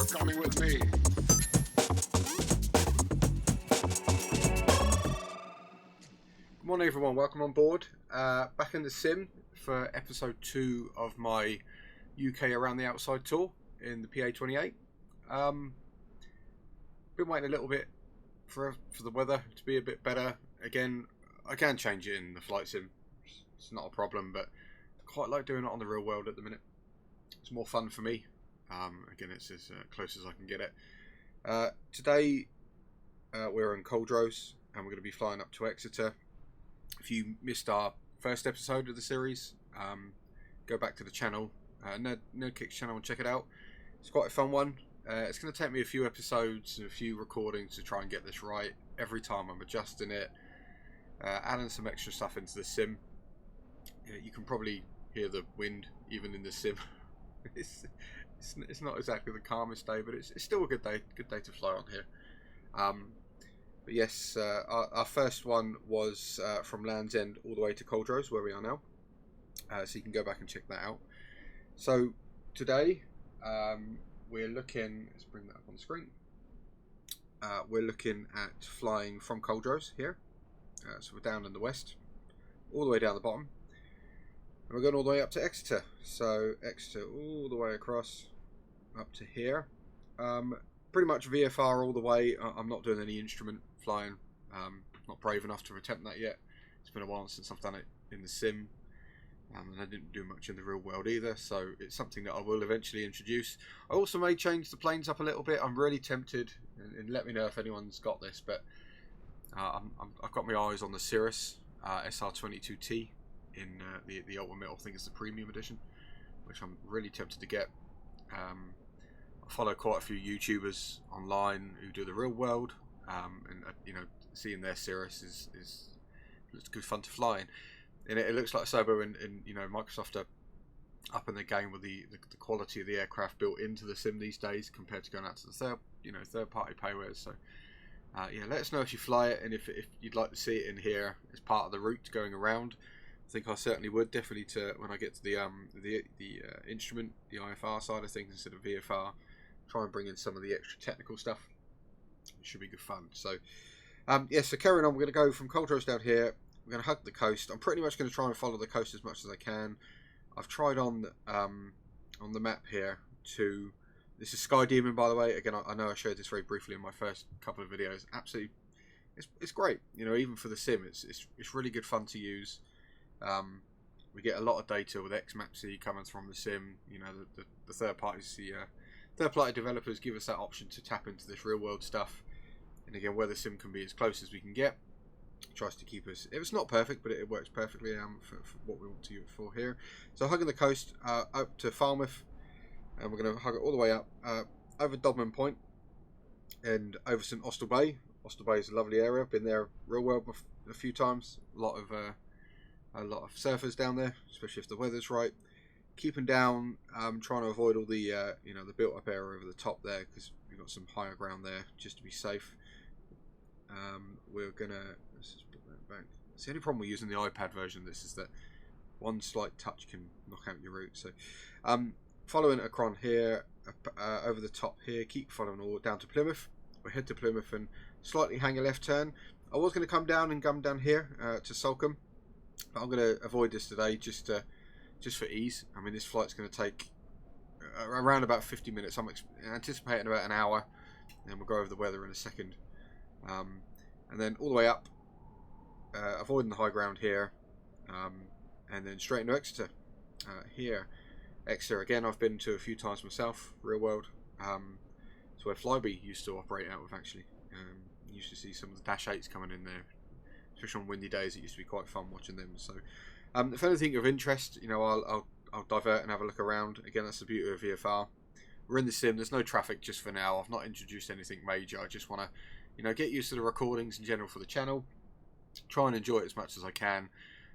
coming with me. Good morning everyone, welcome on board. Back in the sim for episode 2 of my UK Around the Outside tour in the PA28. Been waiting a little bit for the weather to be a bit better. Again, I can change it in the flight sim, it's not a problem, but I quite like doing it on the real world at the minute. It's more fun for me. Again, it's as close as I can get it. Today we're in Culdrose and we're going to be flying up to Exeter. If you missed our first episode of the series, go back to the channel, Nerd Kicks channel, and check it out. It's quite a fun one. It's going to take me a few episodes and a few recordings to try and get this right. Every time I'm adjusting it, adding some extra stuff into the sim. You can probably hear the wind even in the sim. It's not exactly the calmest day, but it's still a good day to fly on here. But yes, our first one was from Land's End all the way to Culdrose, where we are now. So you can go back and check that out. So today we're looking, let's bring that up on the screen. We're looking at flying from Culdrose here. So we're down in the west, all the way down the bottom. And we're going all the way up to Exeter. So Exeter all the way across up to here. Pretty much VFR all the way. I'm not doing any instrument flying. Not brave enough to attempt that yet. It's been a while since I've done it in the sim. And I didn't do much in the real world either. So it's something that I will eventually introduce. I also may change the planes up a little bit. I'm really tempted. And let me know if anyone's got this. But I've got my eyes on the Cirrus SR22T. In the ultimate, I think it's the premium edition, which I'm really tempted to get. I follow quite a few YouTubers online who do the real world, and you know, seeing their Cirrus is good fun to fly in. And it looks like Sobo and you know, Microsoft are up in the game with the quality of the aircraft built into the sim these days compared to going out to the third party paywares. So yeah, let us know if you fly it and if you'd like to see it in here as part of the route going around. I think I certainly would, definitely, to when I get to the instrument, the IFR side of things instead of VFR, try and bring in some of the extra technical stuff. It should be good fun. So yeah, so carrying on, we're going to go from Culdrose down here. We're going to hug the coast. I'm pretty much going to try and follow the coast as much as I can. I've tried on the map here to, this is Sky Demon, by the way. Again, I know I showed this very briefly in my first couple of videos. Absolutely, it's great. You know, even for the sim, it's really good fun to use. We get a lot of data with XMapC coming from the sim. You know, the third parties, the third party developers give us that option to tap into this real world stuff. And again, where the sim can be as close as we can get, it tries to keep us. It's not perfect, but it works perfectly for what we want to use it for here. So hugging the coast up to Falmouth, and we're going to hug it all the way up over Dodman Point and over St Austell Bay. Austell Bay is a lovely area. I've been there real world a few times. A lot of surfers down there, especially if the weather's right. Keeping down, trying to avoid all the you know, the built-up area over the top there, because we've got some higher ground there just to be safe. We're gonna, let's just put that back. It's the only problem with using the iPad version of this is that one slight touch can knock out your route. So following Akron here, over the top here, keep following all down to Plymouth. We'll head to Plymouth and slightly hang a left turn. I was going to come down and gum down here to Salcombe, but I'm going to avoid this today just for ease. I mean, this flight's going to take around about 50 minutes. I'm anticipating about an hour, and we'll go over the weather in a second. And then all the way up, avoiding the high ground here, and then straight into Exeter. Here, Exeter again, I've been to a few times myself, real world. It's where Flybe used to operate out of, actually. You used to see some of the Dash 8s coming in there. Especially on windy days, it used to be quite fun watching them. So, if anything of interest, you know, I'll divert and have a look around. Again, that's the beauty of VFR. We're in the sim. There's no traffic just for now. I've not introduced anything major. I just want to, you know, get used to the recordings in general for the channel. Try and enjoy it as much as I can,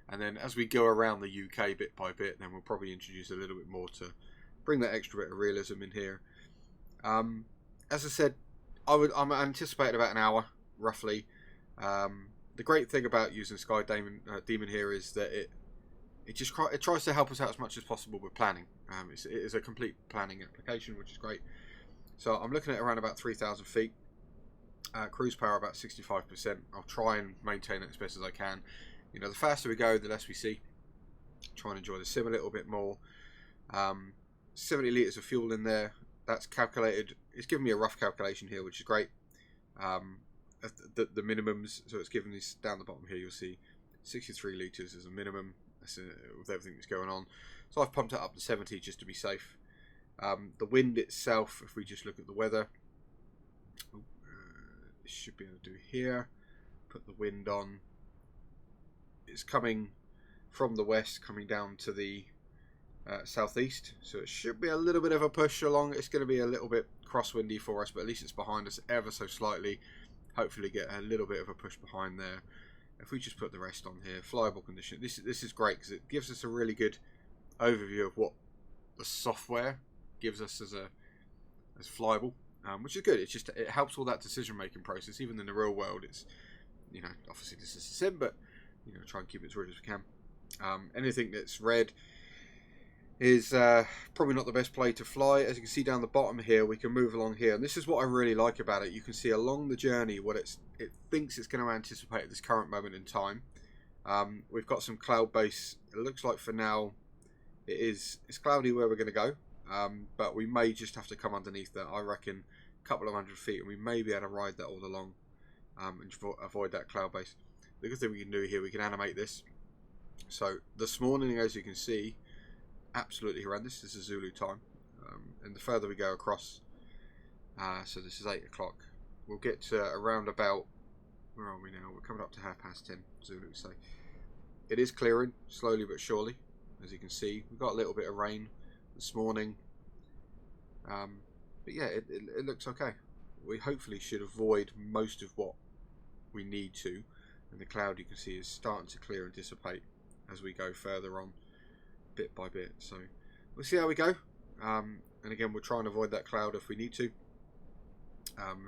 and then as we go around the UK bit by bit, then we'll probably introduce a little bit more to bring that extra bit of realism in here. As I said, I'm anticipating about an hour roughly. The great thing about using Sky Demon here is that it tries to help us out as much as possible with planning. It is a complete planning application, which is great. So I'm looking at around about 3,000 feet. Cruise power about 65%. I'll try and maintain it as best as I can. You know, the faster we go, the less we see. Try and enjoy the sim a little bit more. 70 litres of fuel in there. That's calculated. It's given me a rough calculation here, which is great. The minimums, so it's given this down the bottom here. You'll see 63 litres as a minimum. That's with everything that's going on. So I've pumped it up to 70 just to be safe. The wind itself, if we just look at the weather, should be able to do here. Put the wind on. It's coming from the west, coming down to the southeast, so it should be a little bit of a push along. It's going to be a little bit crosswindy for us, but at least it's behind us ever so slightly. Hopefully get a little bit of a push behind there. If we just put the rest on here, flyable condition, this is great because it gives us a really good overview of what the software gives us as flyable, which is good. It's just, it helps all that decision making process. Even in the real world, it's, you know, obviously this is a sim, but you know, try and keep it as real as we can. Anything that's red is probably not the best play to fly. As you can see down the bottom here, we can move along here, and this is what I really like about it. You can see along the journey what it thinks it's going to anticipate at this current moment in time. We've got some cloud base. It looks like for now it's cloudy where we're going to go, but we may just have to come underneath that. I reckon a couple of 100 feet, and we may be able to ride that all along and avoid that cloud base. The good thing we can do here, we can animate this. So this morning, as you can see, absolutely horrendous. This is Zulu time, and the further we go across, so this is 8 o'clock, we'll get to around about, where are we now? We're coming up to 10:30 Zulu. So it is clearing slowly but surely. As you can see, we've got a little bit of rain this morning, but yeah, it looks okay. We hopefully should avoid most of what we need to, and the cloud, you can see, is starting to clear and dissipate as we go further on, bit by bit. So we'll see how we go, and again, we'll try and avoid that cloud if we need to.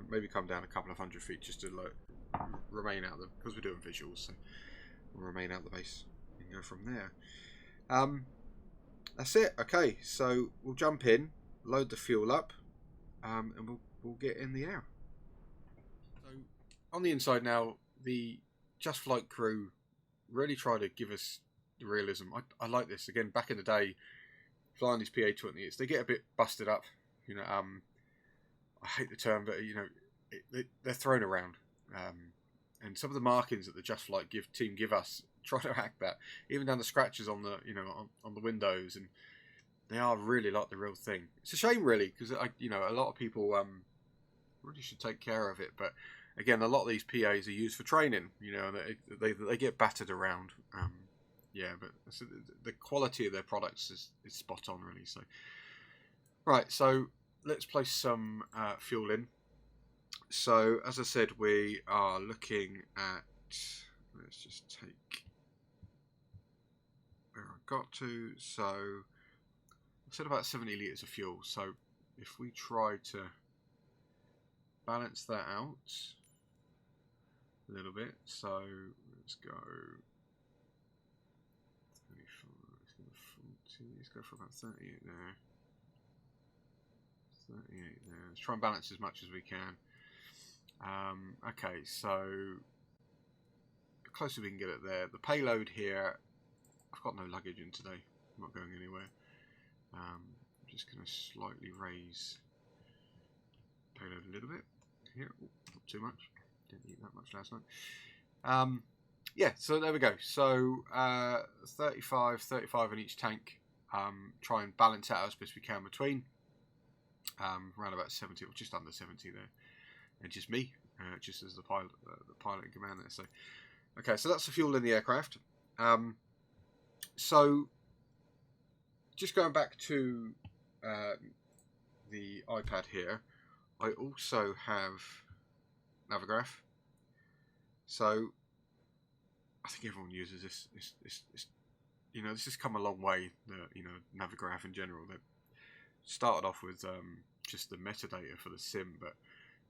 Maybe come down a couple of 100 feet just to remain out the, because we're doing visuals, so we'll remain out the base and go from there. That's it. Okay, so we'll jump in, load the fuel up, and we'll get in the air. So on the inside now, the Just Flight crew really try to give us the realism. I like this. Again, back in the day, flying these PA28s, they get a bit busted up. You know, I hate the term, but you know, they're thrown around. And some of the markings that the Just Flight team give us, try to hack that. Even down the scratches on the, you know, on the windows, and they are really like the real thing. It's a shame, really, because you know, a lot of people really should take care of it. But again, a lot of these PAs are used for training. You know, they get battered around. Yeah, but the quality of their products is spot on, really. So, right, so let's place some fuel in. So, as I said, we are looking at, let's just take where I got to. So, I said about 70 litres of fuel. So, if we try to balance that out a little bit, so let's go 35, let's go for about 38 there. 38 there. Let's try and balance as much as we can. Okay, so the closer we can get it there. The payload here, I've got no luggage in today. I'm not going anywhere. I'm just going to slightly raise payload a little bit here. Ooh, not too much. Didn't eat that much last night. Yeah, so there we go. So 35 in each tank. Try and balance out as best we can between. Around about 70 or just under 70 there. And just me, just as the pilot in command there. So, okay, so that's the fuel in the aircraft. So, just going back to the iPad here, I also have Navigraph. So, I think everyone uses this. You know, this has come a long way. You know, Navigraph in general. They started off with just the metadata for the sim, but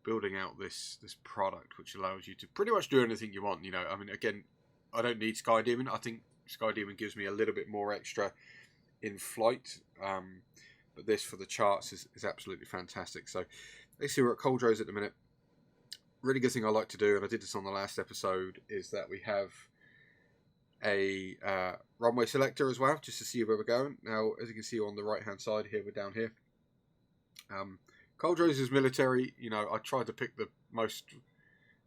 building out this product which allows you to pretty much do anything you want. You know, I mean, again, I don't need Skydemon. I think Skydemon gives me a little bit more extra in flight, but this for the charts is absolutely fantastic. So basically we're at Culdrose at the minute. Really good thing I like to do, and I did this on the last episode, is that we have a runway selector as well, just to see where we're going. Now, as you can see on the right hand side here, we're down here. Culdrose is military. You know, I tried to pick the most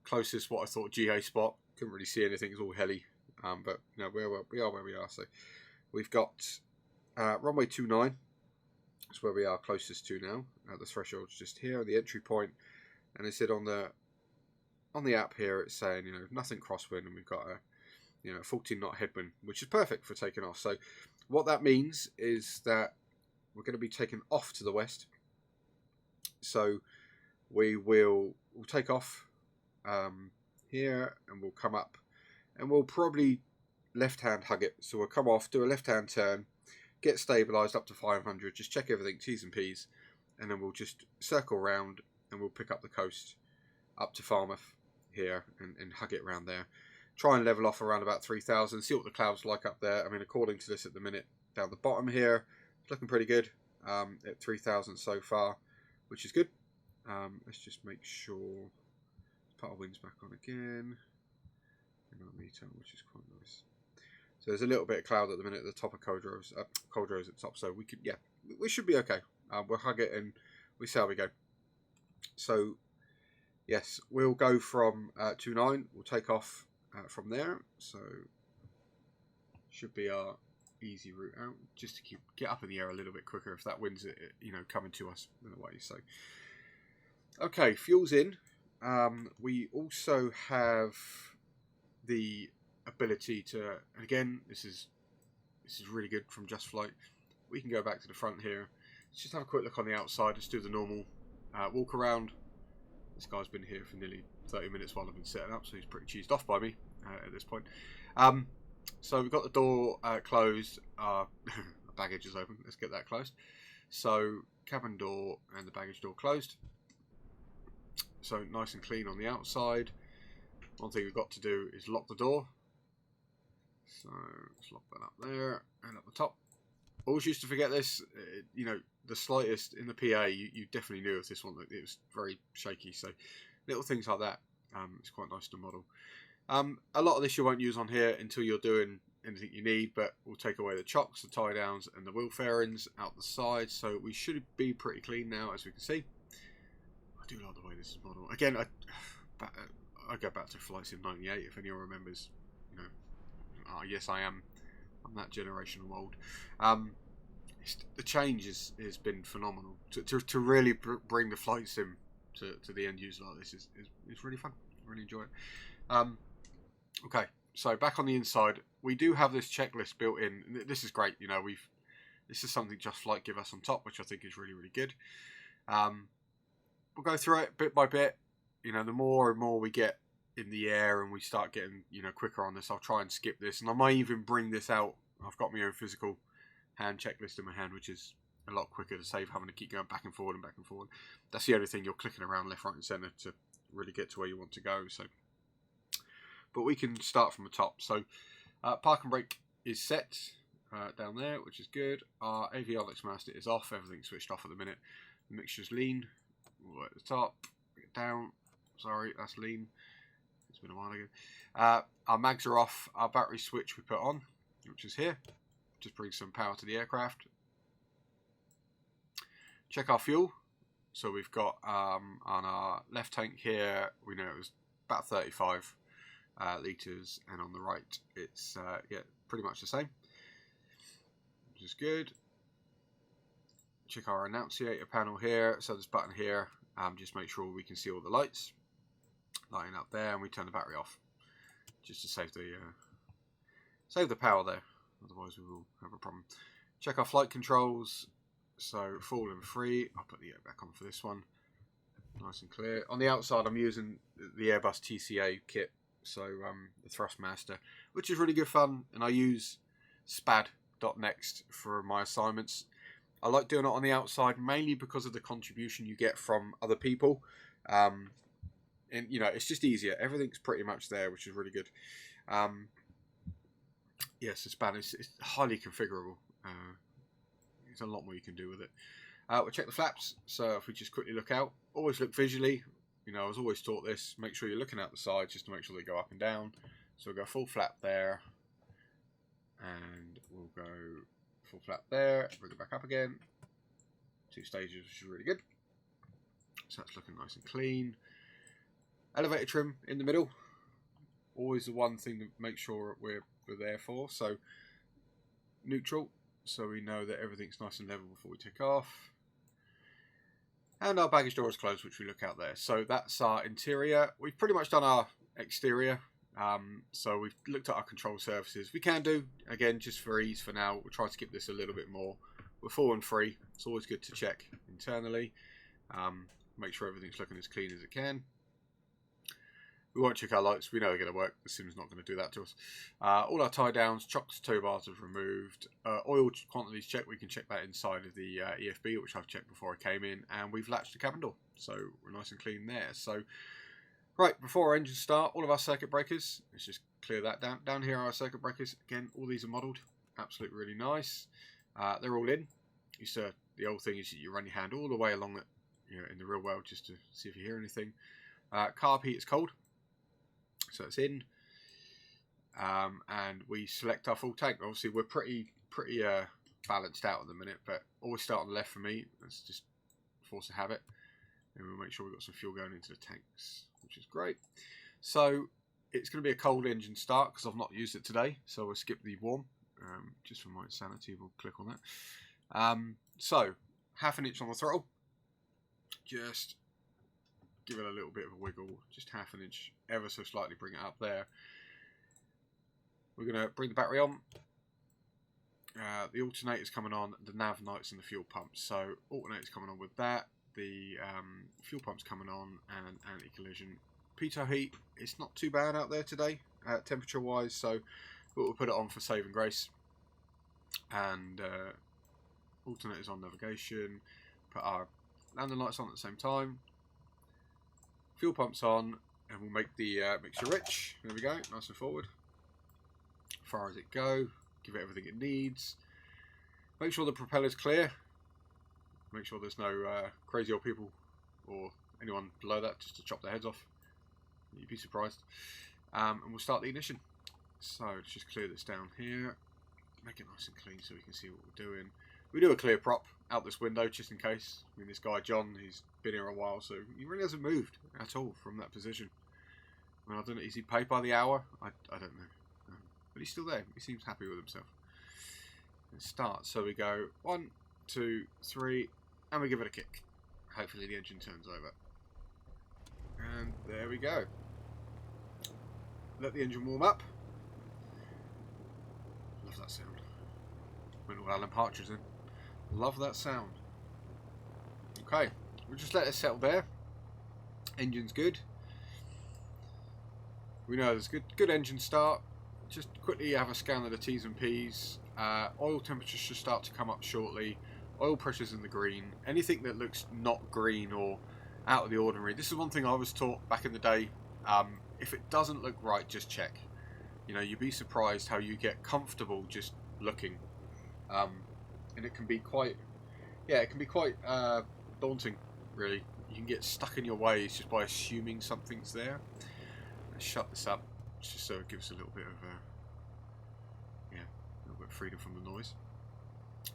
closest what I thought GA spot. Couldn't really see anything, it's all heli. But you know, we are where we are. So we've got runway 29. That's where we are closest to now. The threshold's just here, the entry point, and it said on the app here, it's saying, you know, nothing crosswind, and we've got a 14 knot headwind, which is perfect for taking off. So what that means is that we're going to be taken off to the west. So we'll take off here, and we'll come up, and we'll probably left hand hug it. So we'll come off, do a left hand turn, get stabilized up to 500, just check everything T's and P's, and then we'll just circle around, and we'll pick up the coast up to Falmouth here, and hug it around there. Try and level off around about 3,000, see what the clouds like up there. I mean, according to this at the minute, down the bottom here, it's looking pretty good at 3,000 so far, which is good. Let's just make sure part of wind's back on again, meter, which is quite nice. So there's a little bit of cloud at the minute at the top of Culdrose at the top, so we should be okay. We'll hug it and we see how we go. So yes, we'll go from 29. We'll take off from there. So should be our easy route out, just to get up in the air a little bit quicker if that wind's coming to us in a way. So okay, fuel's in. We also have the ability to, and again, this is really good from Just Flight. We can go back to the front here. Let's just have a quick look on the outside. Let's do the normal walk around. This guy's been here for nearly 30 minutes while I've been setting up, so he's pretty cheesed off by me at this point. So we've got the door closed. Our baggage is open. Let's get that closed. So cabin door and the baggage door closed. So nice and clean on the outside. One thing we've got to do is lock the door. So let's lock that up there and up the top. Always used to forget this. The slightest in the PA, you definitely knew of this one. It was very shaky. So little things like that. It's quite nice to model. A lot of this you won't use on here until you're doing anything you need, but we'll take away the chocks, the tie downs, and the wheel fairings out the side. So we should be pretty clean now, as we can see. I do like the way this is modeled. Again, I go back to Flight Sim 98 if anyone remembers. Yes, I am. I'm that generation of old. The change has been phenomenal. To really bring the flight sim to the end user like this is really fun. Really enjoy it. Okay, so back on the inside, we do have this checklist built in. This is great. This is something Just Flight give us on top, which I think is really, really good. We'll go through it bit by bit. The more and more we get in the air and we start getting quicker on this, I'll try and skip this, and I might even bring this out. I've got my own physical hand checklist in my hand, which is a lot quicker to save having to keep going back and forward and back and forward. That's the only thing, you're clicking around left, right and centre to really get to where you want to go. So, but we can start from the top. So park and brake is set down there, which is good. Our avionics master is off. Everything's switched off at the minute. The mixture's lean. Right at the top, get down. Sorry, that's lean. It's been a while ago. Our mags are off. Our battery switch we put on, which is here. Just brings some power to the aircraft. Check our fuel. So we've got on our left tank here, we know it was about 35 litres, and on the right it's pretty much the same, which is good. Check our annunciator panel here. So this button here, just make sure we can see all the lights lighting up there, and we turn the battery off just to save the power there. Otherwise we will have a problem. Check our flight controls. So full and free. I'll put the air back on for this one. Nice and clear. On the outside I'm using the Airbus TCA kit. So the Thrustmaster, which is really good fun. And I use spad.next for my assignments. I like doing it on the outside mainly because of the contribution you get from other people. And it's just easier. Everything's pretty much there, which is really good. Yes, the span is highly configurable. There's a lot more you can do with it. We'll check the flaps. So if we just quickly look out, always look visually. You know, I was always taught this. Make sure you're looking out the sides just to make sure they go up and down. So we'll go full flap there, and we'll go full flap there. Bring it back up again. 2 stages, which is really good. So that's looking nice and clean. Elevator trim in the middle. Always the one thing to make sure we're there for. So neutral, so we know that everything's nice and level before we take off. And our baggage door is closed, which we look out there. So that's our interior. We've pretty much done our exterior. So we've looked at our control surfaces. We can do, again, just for ease for now, we'll try to skip this a little bit more. We're 4 and 3. It's always good to check internally. Make sure everything's looking as clean as it can. We won't check our lights. We know they're going to work. The sim's not going to do that to us. All our tie downs, chocks, tow bars have removed. Oil quantities checked. We can check that inside of the EFB, which I've checked before I came in. And we've latched the cabin door. So we're nice and clean there. So, right, before our engines start, all of our circuit breakers. Let's just clear that down. Down here are our circuit breakers. Again, all these are modelled. Absolutely really nice. They're all in. The old thing is you run your hand all the way along it, in the real world, just to see if you hear anything. Carb heat is cold. So it's in, and we select our full tank. Obviously, we're pretty balanced out at the minute, but always start on the left for me. That's just force of habit, and we'll make sure we've got some fuel going into the tanks, which is great. So it's going to be a cold engine start because I've not used it today, so we'll skip the warm. Just for my sanity, we'll click on that. So 1/2 inch on the throttle, just give it a little bit of a wiggle, just 1/2 inch, ever so slightly, bring it up there. We're going to bring the battery on. The alternator's coming on, the nav lights and the fuel pumps. So alternator's coming on with that. The fuel pump's coming on, and anti-collision. Pitot heat, it's not too bad out there today, temperature wise, so we'll put it on for saving grace. And alternator's on navigation. Put our landing lights on at the same time. Fuel pump's on, and we'll make the mixture rich. There we go, nice and forward. As far as it go, give it everything it needs. Make sure the propeller's clear. Make sure there's no crazy old people or anyone below that just to chop their heads off. You'd be surprised. And we'll start the ignition. So let's just clear this down here. Make it nice and clean so we can see what we're doing. We do a clear prop out this window just in case. I mean, this guy John, he's been here a while, so he really hasn't moved at all from that position. I mean, I don't know, is he paid by the hour? I don't know. But he's still there. He seems happy with himself. Let's start. So we go 1, 2, 3, and we give it a kick. Hopefully the engine turns over. And there we go. Let the engine warm up. Love that sound. Went all Alan Partridge in. Love that sound. Okay, we'll just let it settle there. Engine's good. We know there's good engine start. Just quickly have a scan of the T's and P's. Oil temperature should start to come up shortly. Oil pressure's in the green. Anything that looks not green or out of the ordinary. This is one thing I was taught back in the day. If it doesn't look right, just check. You know, you'd be surprised how you get comfortable just looking. And it can be quite, daunting, really. You can get stuck in your ways just by assuming something's there. Let's shut this up, just so it gives a little bit of, freedom from the noise.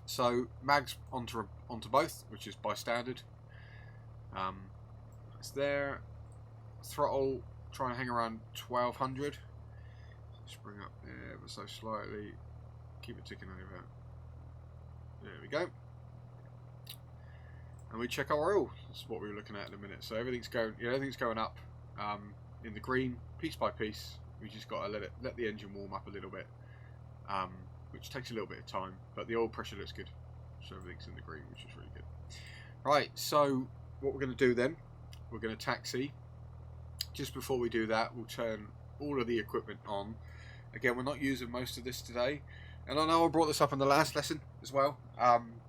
So mags onto both, which is by standard. It's there. Throttle, try and hang around 1200. Just bring up ever so slightly. Keep it ticking over. There we go. And we check our oil. That's what we were looking at in a minute. So everything's going up in the green, piece by piece. We just got to let the engine warm up a little bit, which takes a little bit of time. But the oil pressure looks good, so everything's in the green, which is really good. Right. So what we're going to do then? We're going to taxi. Just before we do that, we'll turn all of the equipment on. Again, we're not using most of this today. And I know I brought this up in the last lesson as well,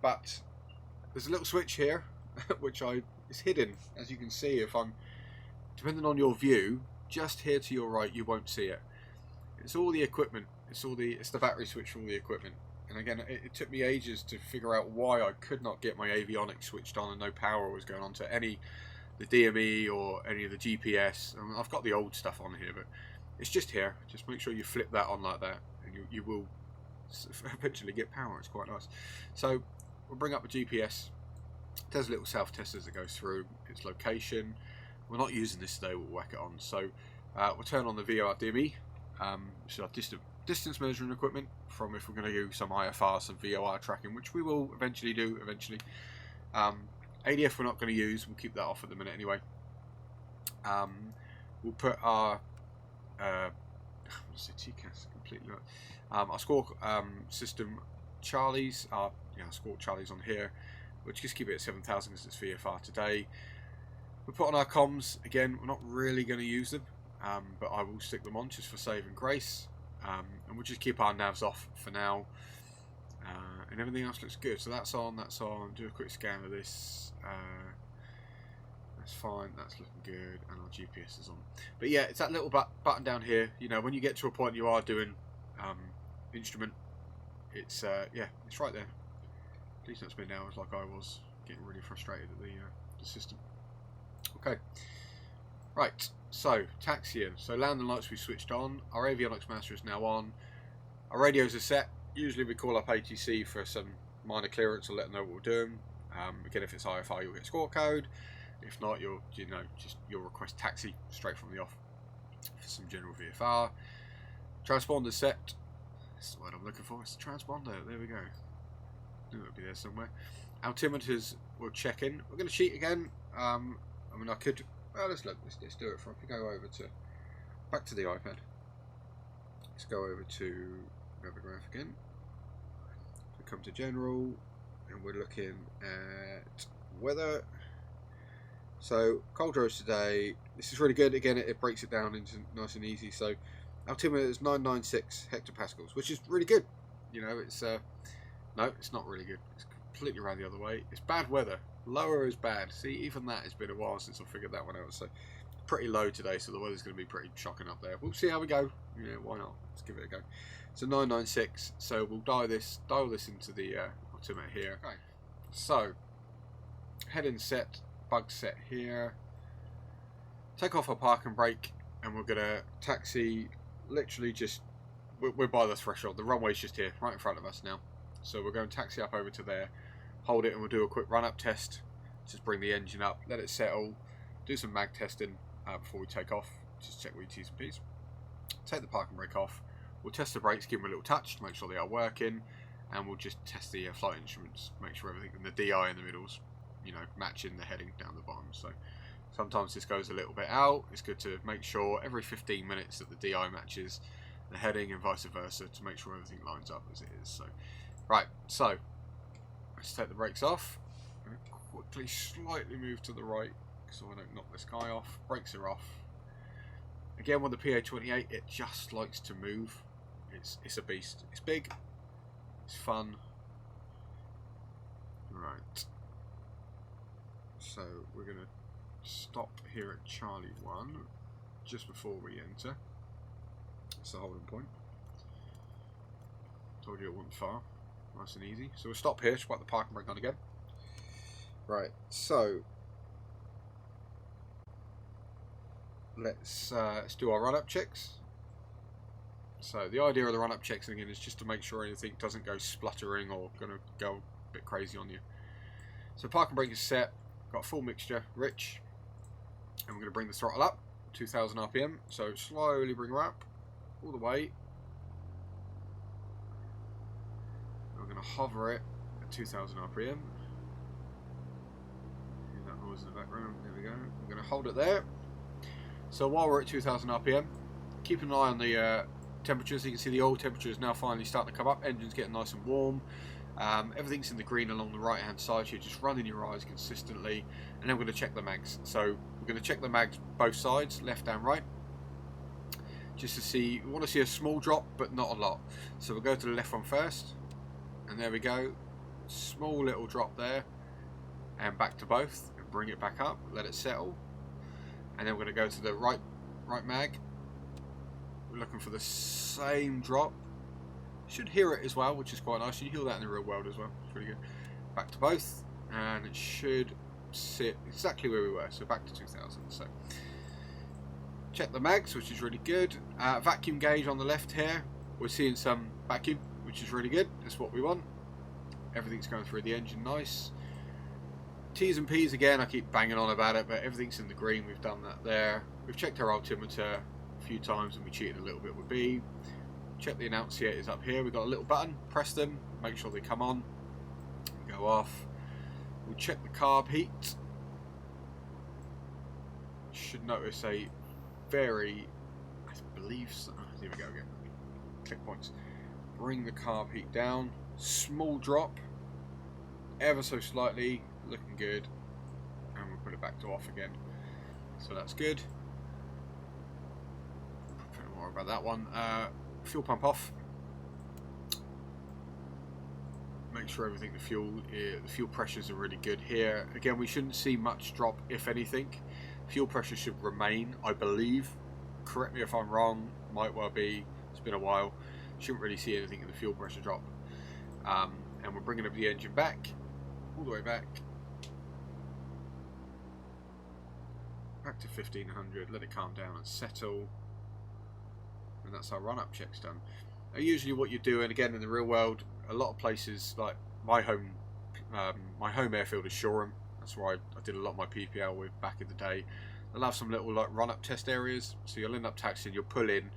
but there's a little switch here, which is hidden. As you can see, if I'm, depending on your view, just here to your right, you won't see it. It's all the equipment. It's the battery switch for all the equipment. And again, it took me ages to figure out why I could not get my avionics switched on and no power was going on to any the DME or any of the GPS. I mean, I've got the old stuff on here, but it's just here. Just make sure you flip that on like that, and you will eventually get power. It's quite nice. So we'll bring up the GPS. There's a little self test as it goes through its location. We're not using this today. We'll whack it on. So we'll turn on the VOR DME, which is our distance measuring equipment. From if we're going to do some IFR, some VOR tracking, which we will eventually do. ADF we're not going to use. We'll keep that off at the minute anyway. We'll put our TCAS completely. Our score system Charlie's. Our score Charlie's on here. We'll just keep it at 7,000 because it's VFR today. We'll put on our comms again. We're not really going to use them, but I will stick them on just for saving grace. And we'll just keep our navs off for now, and everything else looks good. So that's on. Do a quick scan of this. That's fine. That's looking good, and our GPS is on. But yeah, it's that little button down here. You know, when you get to a point you are doing instrument, it's yeah, it's right there. Please don't spend hours like I was, getting really frustrated at the system. Okay. Right, so taxiing. So landing lights we switched on. Our avionics master is now on. Our radios are set. Usually we call up ATC for some minor clearance and let them know what we're doing. Again, if it's IFR, you'll get score code. If not, you'll request taxi straight from the off for some general VFR. Transponder set. That's the word I'm looking for. It's the transponder. There we go. I knew it would be there somewhere. Altimeters we'll check in. We're going to cheat again. I mean, I could. Well, let's look. Let's do it. If we go over to back to the iPad. Let's go over to Navigraph again. We come to general, and we're looking at weather. So Culdrose today. This is really good. Again, it breaks it down into nice and easy. So altimeter is 996 hectopascals, which is really good. You know, it's no, it's not really good. It's completely around the other way. It's bad weather. Lower is bad. See, even that, it's been a while since I figured that one out. So pretty low today, so the weather's going to be pretty shocking up there. We'll see how we go. Yeah, why not? Let's give it a go. So 996. So we'll dial this into the altimeter here. Okay. So heading set, bug set here. Take off our park and brake, and we're going to taxi. Literally just we're by the threshold. The runway's just here, right in front of us now. So we're going to taxi up over to there. Hold it and we'll do a quick run-up test. Just bring the engine up, let it settle, do some mag testing before we take off. Just check with T's and P's. Take the park and brake off. We'll test the brakes, give them a little touch to make sure they are working, and we'll just test the flight instruments, make sure everything, and the DI in the middle's, you know, matching the heading down the bottom. So sometimes this goes a little bit out. It's good to make sure every 15 minutes that the DI matches the heading and vice versa to make sure everything lines up as it is. So, right, so let's take the brakes off. I'm going to quickly slightly move to the right so I don't knock this guy off. Brakes are off. Again, with the PA28, it just likes to move. It's a beast. It's big. It's fun. Right. So we're going to stop here at Charlie 1 just before we enter. It's the holding point. Told you it wasn't far. Nice and easy. So we'll stop here, just wipe the parking brake on again. Right, so let's do our run-up checks. So the idea of the run-up checks again is just to make sure anything doesn't go spluttering or going to go a bit crazy on you. So parking brake is set, got a full mixture, rich, and we're going to bring the throttle up, 2,000 RPM. So slowly bring her up, all the way. We're going to hover it at 2,000 RPM. Hear that noise in the background. There we go. We're going to hold it there. So while we're at 2,000 RPM, keep an eye on the temperatures. You can see the oil temperature is now finally starting to come up. Engine's getting nice and warm. Everything's in the green along the right hand side. So you're just running your eyes consistently. And then we're going to check the mags. So we're going to check the mags both sides, left and right. Just to see, we want to see a small drop, but not a lot. So we'll go to the left one first. And there we go, small little drop there, and back to both, and bring it back up, let it settle, and then we're going to go to the right mag. We're looking for the same drop, Should hear it as well, which is quite nice. You hear that in the real world as well. It's pretty good. Back to both, and it should sit exactly where we were. So back to 2000. So check the mags, which is really good. Vacuum gauge on the left here. We're seeing some vacuum, which is really good. That's what we want. Everything's going through the engine nice. T's and P's again, I keep banging on about it, but everything's in the green. We've done that there. We've checked our altimeter a few times and we cheated a little bit with B. Check the annunciators up here. We've got a little button, press them, make sure they come on, go off. We'll check the carb heat. Should notice a very, I believe, here we go again. Click points. Bring the carb heat down. Small drop, ever so slightly, looking good, and we'll put it back to off again. So that's good. Don't worry about that one. Fuel pump off. Make sure everything, the fuel pressures are really good here. Again, we shouldn't see much drop, if anything. Fuel pressure should remain, I believe. Correct me if I'm wrong. Might well be. It's been a while. Shouldn't really see anything in the fuel pressure drop. And we're bringing up the engine back, all the way back to 1500. Let it calm down and settle, and that's our run-up checks done. Now, usually, what you do, and again in the real world, a lot of places like my home airfield is Shoreham. That's where I did a lot of my PPL with back in the day. They'll have some little like run-up test areas, so you'll end up taxiing. You'll pull in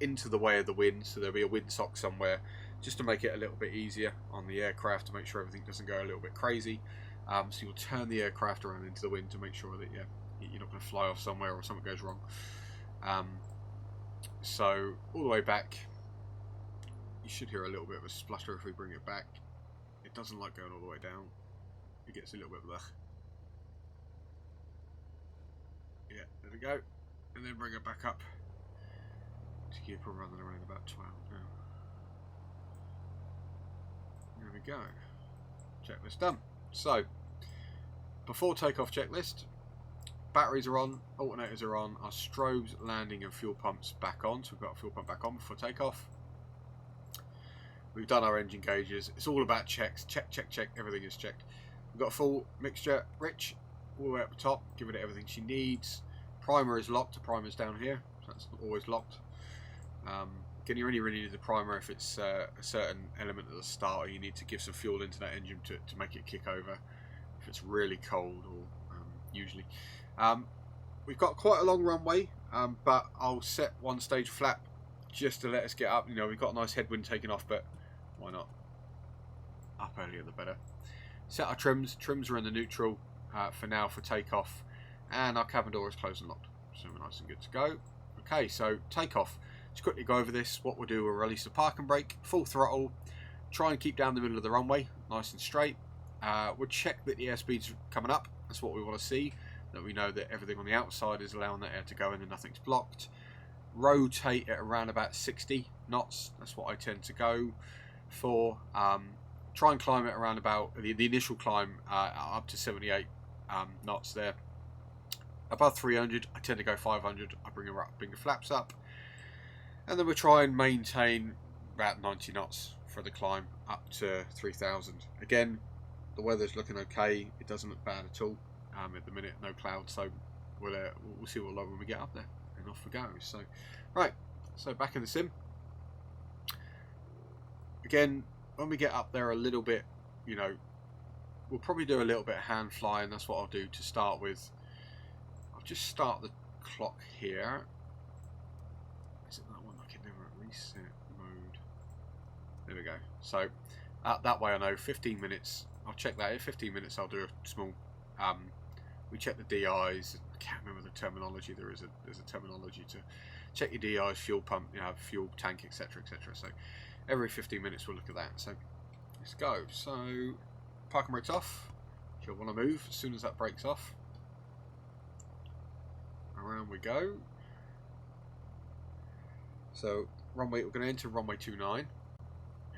into the way of the wind, so there'll be a windsock somewhere, just to make it a little bit easier on the aircraft, to make sure everything doesn't go a little bit crazy. So you'll turn the aircraft around into the wind to make sure that you're not going to fly off somewhere or something goes wrong. So all the way back, you should hear a little bit of a splutter if we bring it back. It doesn't like going all the way down. It gets a little bit blech. Yeah, there we go. And then bring it back up to keep her running around about 12 now. There we go. Checklist done. So, before takeoff checklist, batteries are on, alternators are on, our strobes, landing and fuel pumps back on. So we've got our fuel pump back on before takeoff. We've done our engine gauges. It's all about checks. Check, check, check. Everything is checked. We've got a full mixture. Rich, all the way up the top, giving it everything she needs. Primer is locked. The primer's down here, so that's always locked. Again, you only really need the primer if it's a certain element at the start, or you need to give some fuel into that engine to make it kick over. If it's really cold, or usually. We've got quite a long runway, but I'll set one stage flap just to let us get up. You know, we've got a nice headwind taking off, but why not? Up earlier the better. Set our trims. Trims are in the neutral for now for takeoff, and our cabin door is closed and locked, so we're nice and good to go. Okay, so takeoff. Just quickly go over this. What we'll do, we'll release the park and brake, full throttle, try and keep down the middle of the runway, nice and straight. We'll check that the airspeed's coming up. That's what we want to see, that we know that everything on the outside is allowing that air to go in and nothing's blocked. Rotate at around about 60 knots. That's what I tend to go for. Try and climb it around about the initial climb up to 78 knots there. Above 300, I tend to go 500. I bring her up, bring the flaps up, and then we'll try and maintain about 90 knots for the climb up to 3000. Again, the weather's looking okay. It doesn't look bad at all at the minute. No clouds, so we'll see what log when we get up there, and off we go. So, right. So back in the sim. Again, when we get up there a little bit, you know, we'll probably do a little bit of hand flying. That's what I'll do to start with. I'll just start the clock here. Is it that one? I can never reset mode. There we go. So that way I know 15 minutes. I'll check that. In 15 minutes I'll do a small, we check the DIs. I can't remember the terminology. There's a terminology to check your DIs, fuel pump, you know, fuel tank, etc, etc. So every 15 minutes we'll look at that. So let's go. So park and brake's off. You'll want to move as soon as that brake's off. Around we go. So runway, we're going to enter runway 29.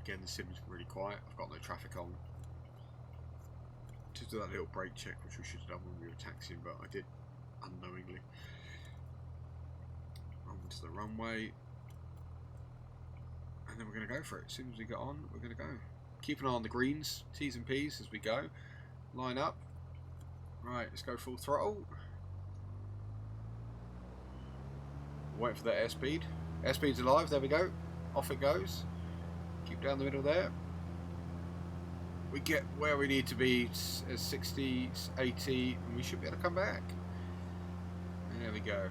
Again, the sim's really quiet. I've got no traffic on. Just do that little brake check, which we should have done when we were taxiing, but I did unknowingly. Onto the runway. And then we're going to go for it. As soon as we get on, we're going to go. Keep an eye on the greens, T's and P's as we go. Line up. Right, let's go full throttle. Wait for that airspeed. Airspeed's alive, there we go. Off it goes. Keep down the middle there. We get where we need to be as 60, 80, and we should be able to come back. And there we go.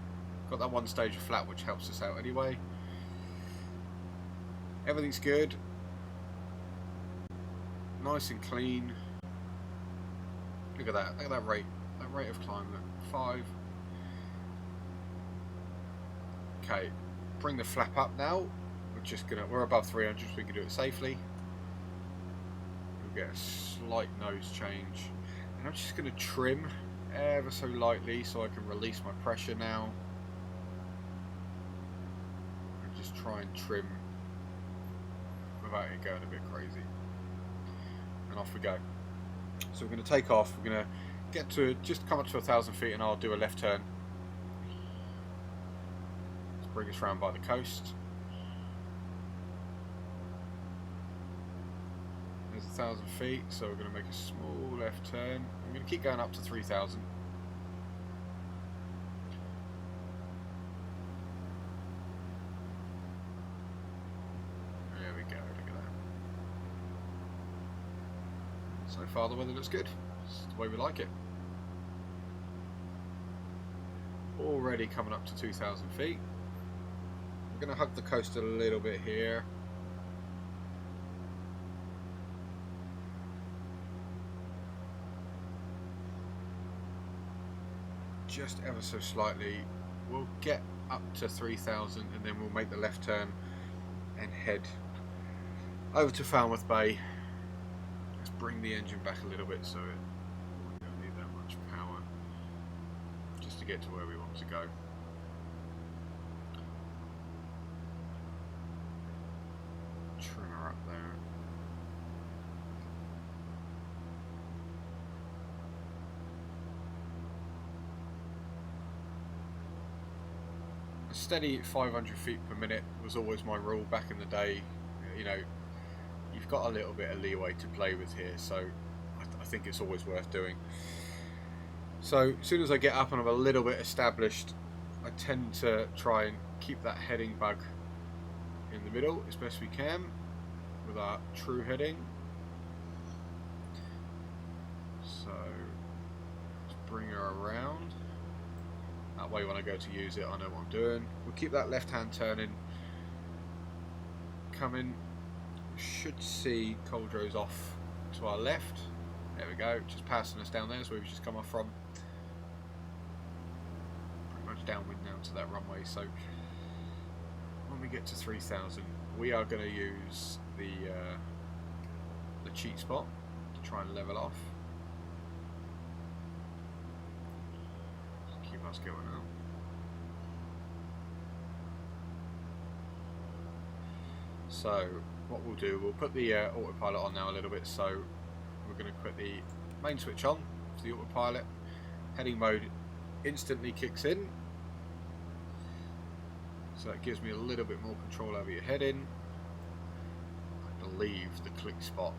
Got that one stage of flat which helps us out anyway. Everything's good. Nice and clean. Look at that. Look at that rate. That rate of climb. Look. 5. Okay. Bring the flap up now. We're above 300, so we can do it safely. We'll get a slight nose change. And I'm just going to trim ever so lightly so I can release my pressure now. And just try and trim without it going a bit crazy. And off we go. So we're going to take off. We're going to get to just come up to 1,000 feet, and I'll do a left turn. Let's bring us round by the coast. There's 1,000 feet, so we're going to make a small left turn. I'm going to keep going up to 3,000. There we go, look at that. So far the weather looks good. It's the way we like it. Already coming up to 2,000 feet. We're going to hug the coast a little bit here. Just ever so slightly. We'll get up to 3,000 and then we'll make the left turn and head over to Falmouth Bay. Let's bring the engine back a little bit so we don't need that much power just to get to where we want to go. Trim her up there. A steady 500 feet per minute was always my rule back in the day. You know, you've got a little bit of leeway to play with here, so I think it's always worth doing. So as soon as I get up and I'm a little bit established, I tend to try and keep that heading bug in the middle as best we can with our true heading. So let's bring her around. That way when I go to use it, I know what I'm doing. We'll keep that left hand turning. Coming. Should see Culdrose off to our left. There we go, just passing us down there, so we've just come off from. Pretty much downwind now to that runway, so when we get to 3,000, we are going to use the cheat spot to try and level off. Just keep us going now. So what we'll do, we'll put the autopilot on now a little bit, so we're going to put the main switch on for the autopilot. Heading mode instantly kicks in, so that gives me a little bit more control over your heading. I believe the click spot,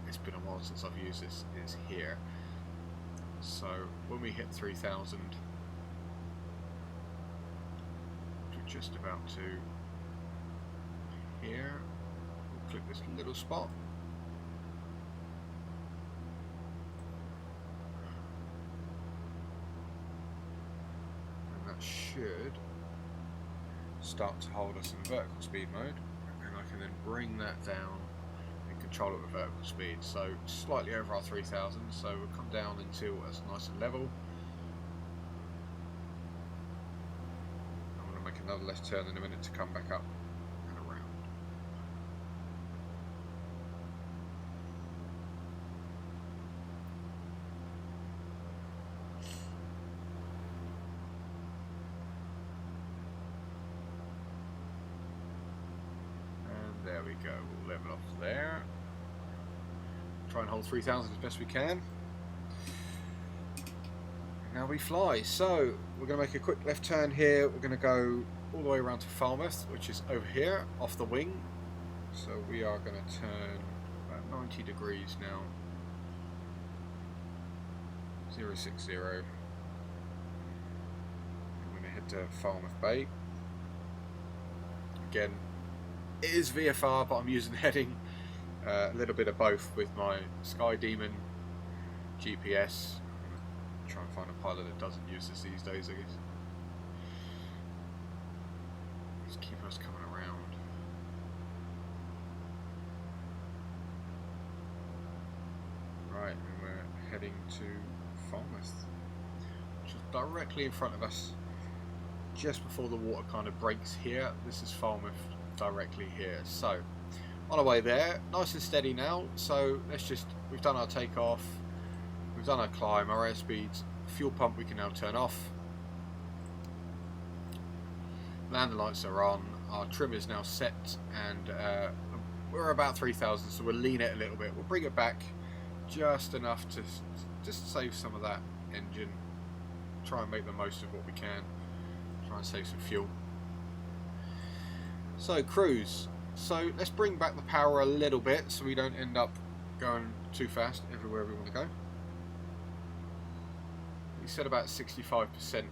it's been a while since I've used this, is here. So when we hit 3,000, we're just about to here. We'll click this little spot. And that should start to hold us in vertical speed mode, and I can then bring that down and control it with vertical speed. So slightly over our 3,000, so we'll come down until it's nice and level. I'm going to make another left turn in a minute to come back up and around. There we go, we'll level off there. Try and hold 3,000 as best we can. Now we fly. So we're going to make a quick left turn here. We're going to go all the way around to Falmouth, which is over here, off the wing. So we are going to turn about 90 degrees now. 060. I'm going to head to Falmouth Bay. Again, it is VFR, but I'm using heading. A little bit of both with my Sky Demon GPS. Try and find a pilot that doesn't use this these days, I guess. Just keep us coming around. Right, and we're heading to Falmouth, which is directly in front of us, just before the water kind of breaks here. This is Falmouth directly here. So, on our way there, nice and steady now. So let's just, we've done our takeoff, we've done our climb, our airspeeds, fuel pump we can now turn off. Landing lights are on, our trim is now set, and we're about 3,000, so we'll lean it a little bit. We'll bring it back just enough to just save some of that engine. Try and make the most of what we can. Try and save some fuel. So cruise. So let's bring back the power a little bit so we don't end up going too fast everywhere we want to go. We said about 65%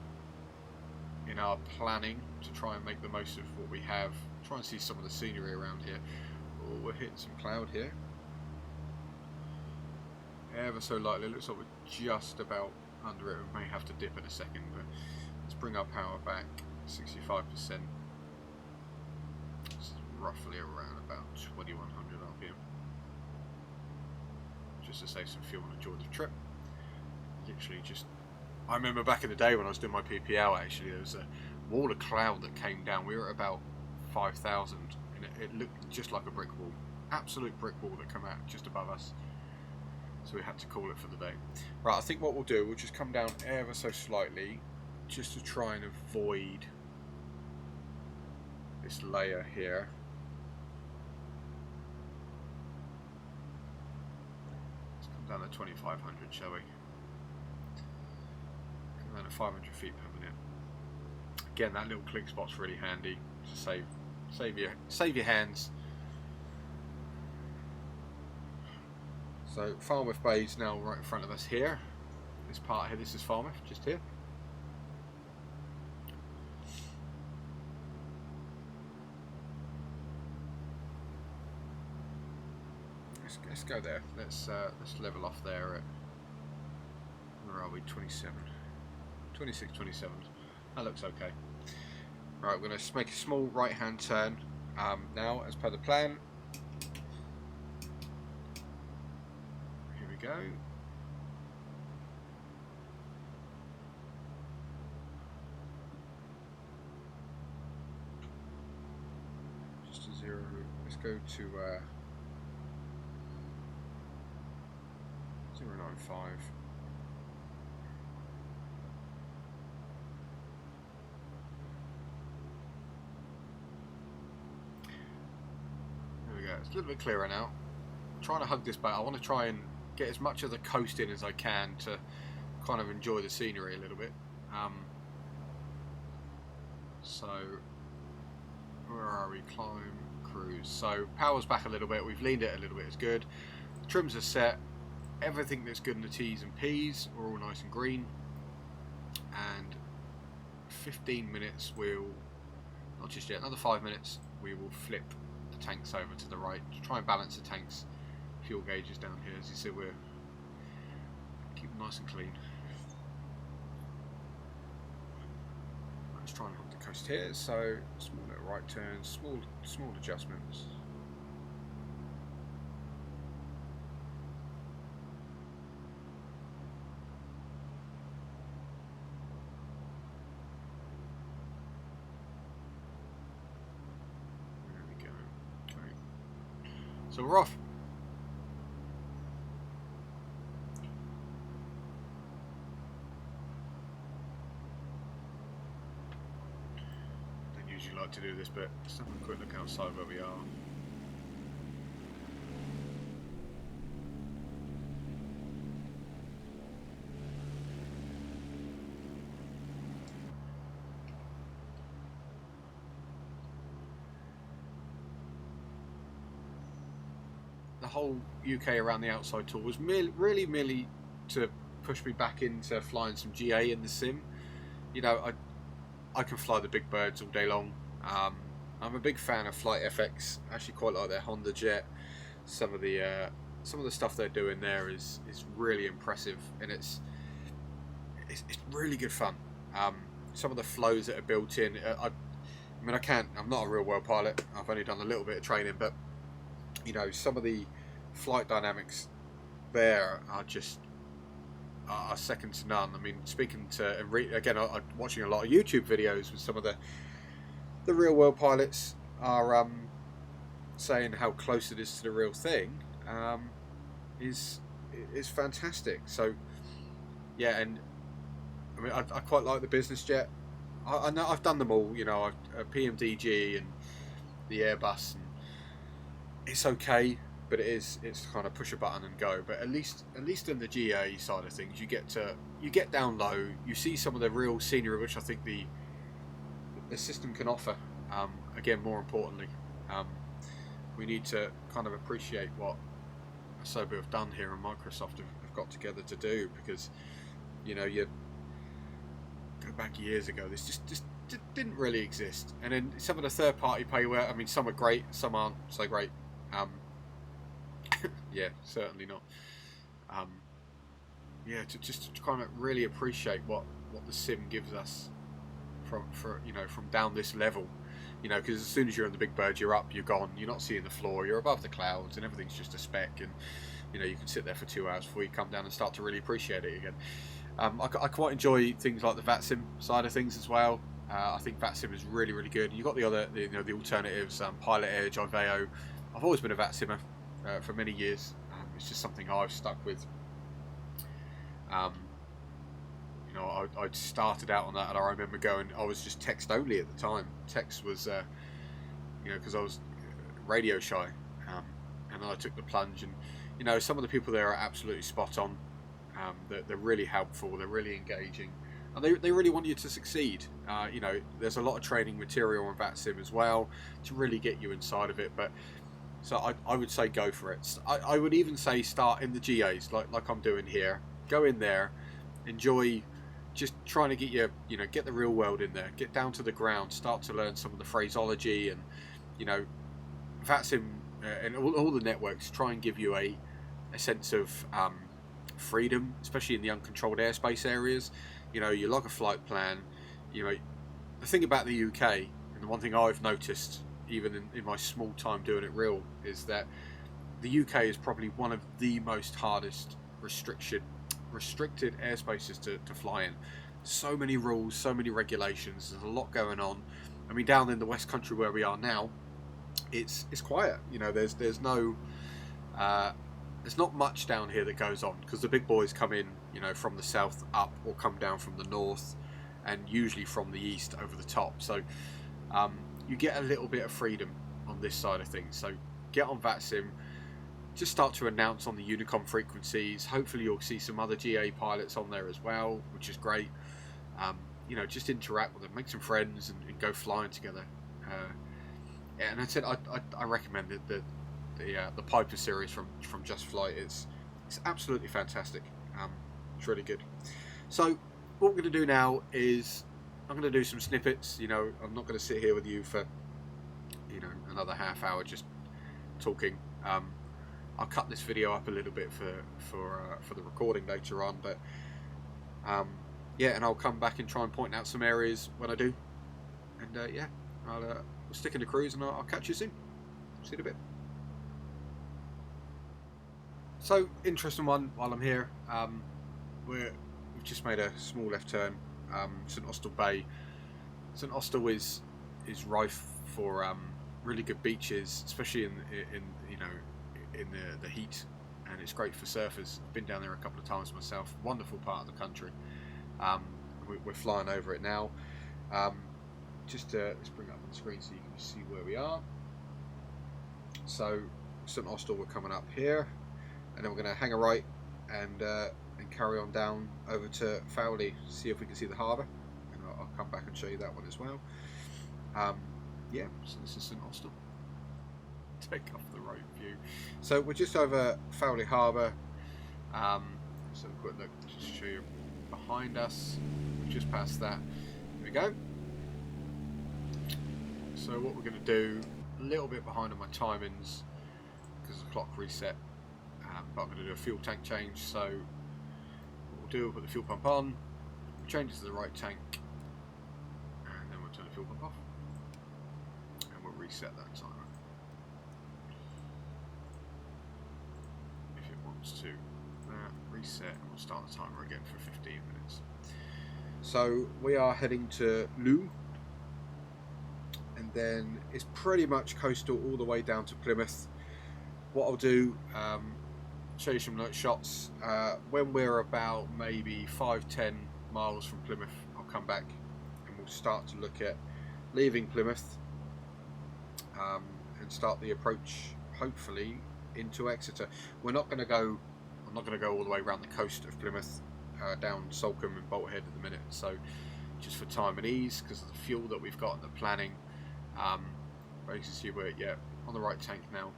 in our planning to try and make the most of what we have. Try and see some of the scenery around here. Oh, we're hitting some cloud here. Ever so lightly. It looks like we're just about under it. We may have to dip in a second, but let's bring our power back 65%. It's roughly around about 2100 RPM. Just to save some fuel on a Georgia trip. Literally just, I remember back in the day when I was doing my PPL, actually, there was a wall of cloud that came down. We were at about 5,000 and it looked just like a brick wall. Absolute brick wall that came out just above us. So we had to call it for the day. Right, I think what we'll do, we'll just come down ever so slightly just to try and avoid this layer here. Let's come down to 2,500, shall we? Come down to 500 feet per minute. Again, that little click spot's really handy to save your hands. So Falmouth Bay is now right in front of us here. This part here, this is Falmouth, just here. Let's go there. Let's level off there at, where are we? 27, 26, 27. That looks okay. Right, we're going to make a small right-hand turn now, as per the plan. Go. Just a 0. Let's go to 095. There we go. It's a little bit clearer now. I'm trying to hug this back. I want to try and get as much of the coast in as I can to kind of enjoy the scenery a little bit. So where are we? Climb, cruise. So power's back a little bit. We've leaned it a little bit. It's good. Trims are set. Everything that's good in the T's and P's are all nice and green. And 15 minutes we'll, not just yet, another 5 minutes we will flip the tanks over to the right to try and balance the tanks. Fuel gauges down here, as you see, we're keep them nice and clean. Let's try and hold the coast here. So small little right turns, small adjustments. There we go. Okay. So we're off. Like to do this, but let's have a quick look outside where we are. the whole UK around the outside tour was merely to push me back into flying some GA in the sim. You know, I can fly the big birds all day long. I'm a big fan of Flight FX. I actually quite like their Honda Jet. Some of the stuff they're doing there is really impressive, and it's really good fun. Some of the flows that are built in. I mean, I'm not a real world pilot. I've only done a little bit of training, but you know, some of the flight dynamics there are second to none. I mean, speaking to again, I'm watching a lot of YouTube videos with some of the real world pilots are saying how close it is to the real thing. Is fantastic. So yeah, and I mean, I quite like the business jet. I know I've done them all. You know, PMDG and the Airbus, and it's okay, but it's kind of push a button and go. But at least in the GA side of things, you get down low, you see some of the real scenery, which I think the system can offer. Again, more importantly, we need to kind of appreciate what Asobu have done here, and Microsoft have got together to do, because you know, you go back years ago, this just didn't really exist. And then some of the third-party payware, I mean, some are great, some aren't so great. Yeah, certainly not. Yeah, to kind of really appreciate what the sim gives us from down this level. You know, because as soon as you're on the big bird, you're up, you're gone, you're not seeing the floor, you're above the clouds, and everything's just a speck. And you know, you can sit there for 2 hours before you come down and start to really appreciate it again. I quite enjoy things like the VATSIM side of things as well. I think VATSIM is really good. You've got the other, the alternatives, Pilot Edge, Iveo. I've always been a VATSIMmer for many years. It's just something I've stuck with. You know, I started out on that, and I remember I was just text only at the time. Text was, you know, because I was radio shy, and then I took the plunge, and you know, some of the people there are absolutely spot on. They're really helpful, they're really engaging, and they really want you to succeed. You know, there's a lot of training material on VATSIM as well to really get you inside of it. But so I would say go for it. I would even say start in the GAs, like I'm doing here. Go in there, enjoy just trying to get get the real world in there, get down to the ground, start to learn some of the phraseology, and you know, VATSIM and all the networks try and give you a sense of freedom, especially in the uncontrolled airspace areas. You know, you log a flight plan. You know, the thing about the UK, and the one thing I've noticed even in my small time doing it real, is that the UK is probably one of the most hardest restricted airspaces to fly in. So many rules, so many regulations, there's a lot going on. I mean, down in the West Country where we are now, it's quiet. You know, there's not much down here that goes on, because the big boys come in, you know, from the south up, or come down from the north, and usually from the east over the top. So you get a little bit of freedom on this side of things. So get on VATSIM, just start to announce on the Unicom frequencies. Hopefully you'll see some other GA pilots on there as well, which is great. You know, just interact with them, make some friends, and go flying together. Yeah, and I said I recommend the Piper series from Just Flight. It's absolutely fantastic. It's really good. So what we're going to do now is I'm going to do some snippets. You know, I'm not going to sit here with you for another half hour just talking. I'll cut this video up a little bit for the recording later on, but yeah, and I'll come back and try and point out some areas when I do. And yeah, I'll stick in the cruise, and I'll catch you soon. See you in a bit. So, interesting one while I'm here. We've just made a small left turn. St Austell Bay. St Austell is rife for really good beaches, especially in the heat, and it's great for surfers. I've been down there a couple of times myself. Wonderful part of the country. We're flying over it now. Let's bring it up on the screen so you can see where we are. So St Austell, we're coming up here, and then we're going to hang a right and carry on down over to Fowley, see if we can see the harbour, and I'll come back and show you that one as well. Yeah, so this is St Austell. take off the road view. So we're just over Fowley Harbour. Let's have a quick look just to show you behind us. We've just passed that. There we go. So what we're going to do, a little bit behind on my timings because the clock reset, but I'm going to do a fuel tank change. So what we'll do, we'll put the fuel pump on, change it to the right tank, and then we'll turn the fuel pump off, and we'll reset that timer if it wants to. Reset, and we'll start the timer again for 15 minutes. So we are heading to Lou, and then it's pretty much coastal all the way down to Plymouth. What I'll do, show you some night shots. When we're about maybe 5-10 miles from Plymouth, I'll come back and we'll start to look at leaving Plymouth and start the approach, hopefully, into Exeter. We're not going to go. I'm not going to go all the way around the coast of Plymouth, down Salcombe and Bolthead at the minute. So, just for time and ease, because of the fuel that we've got and the planning. But you can see we're on the right tank now.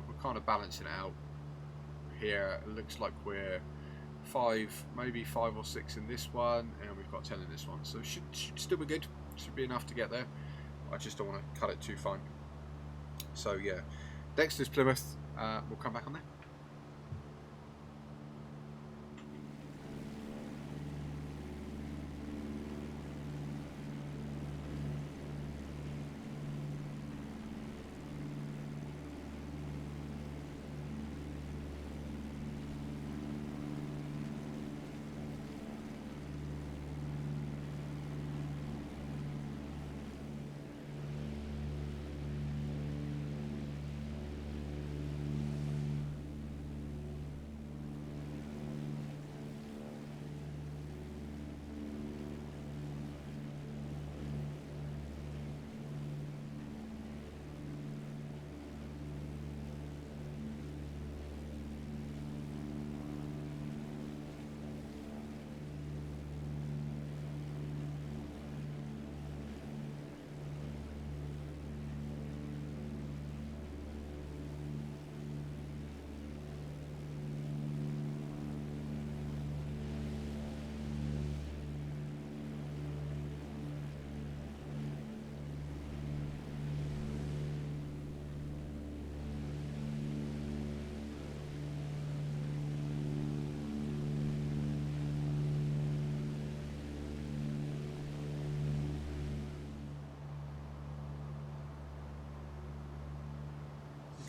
We're kind of balancing it out here. It looks like we're maybe 5 or 6 in this one, and we've got 10 in this one. So should still be good. Should be enough to get there. I just don't want to cut it too fine. So yeah, next is Plymouth. We'll come back on there.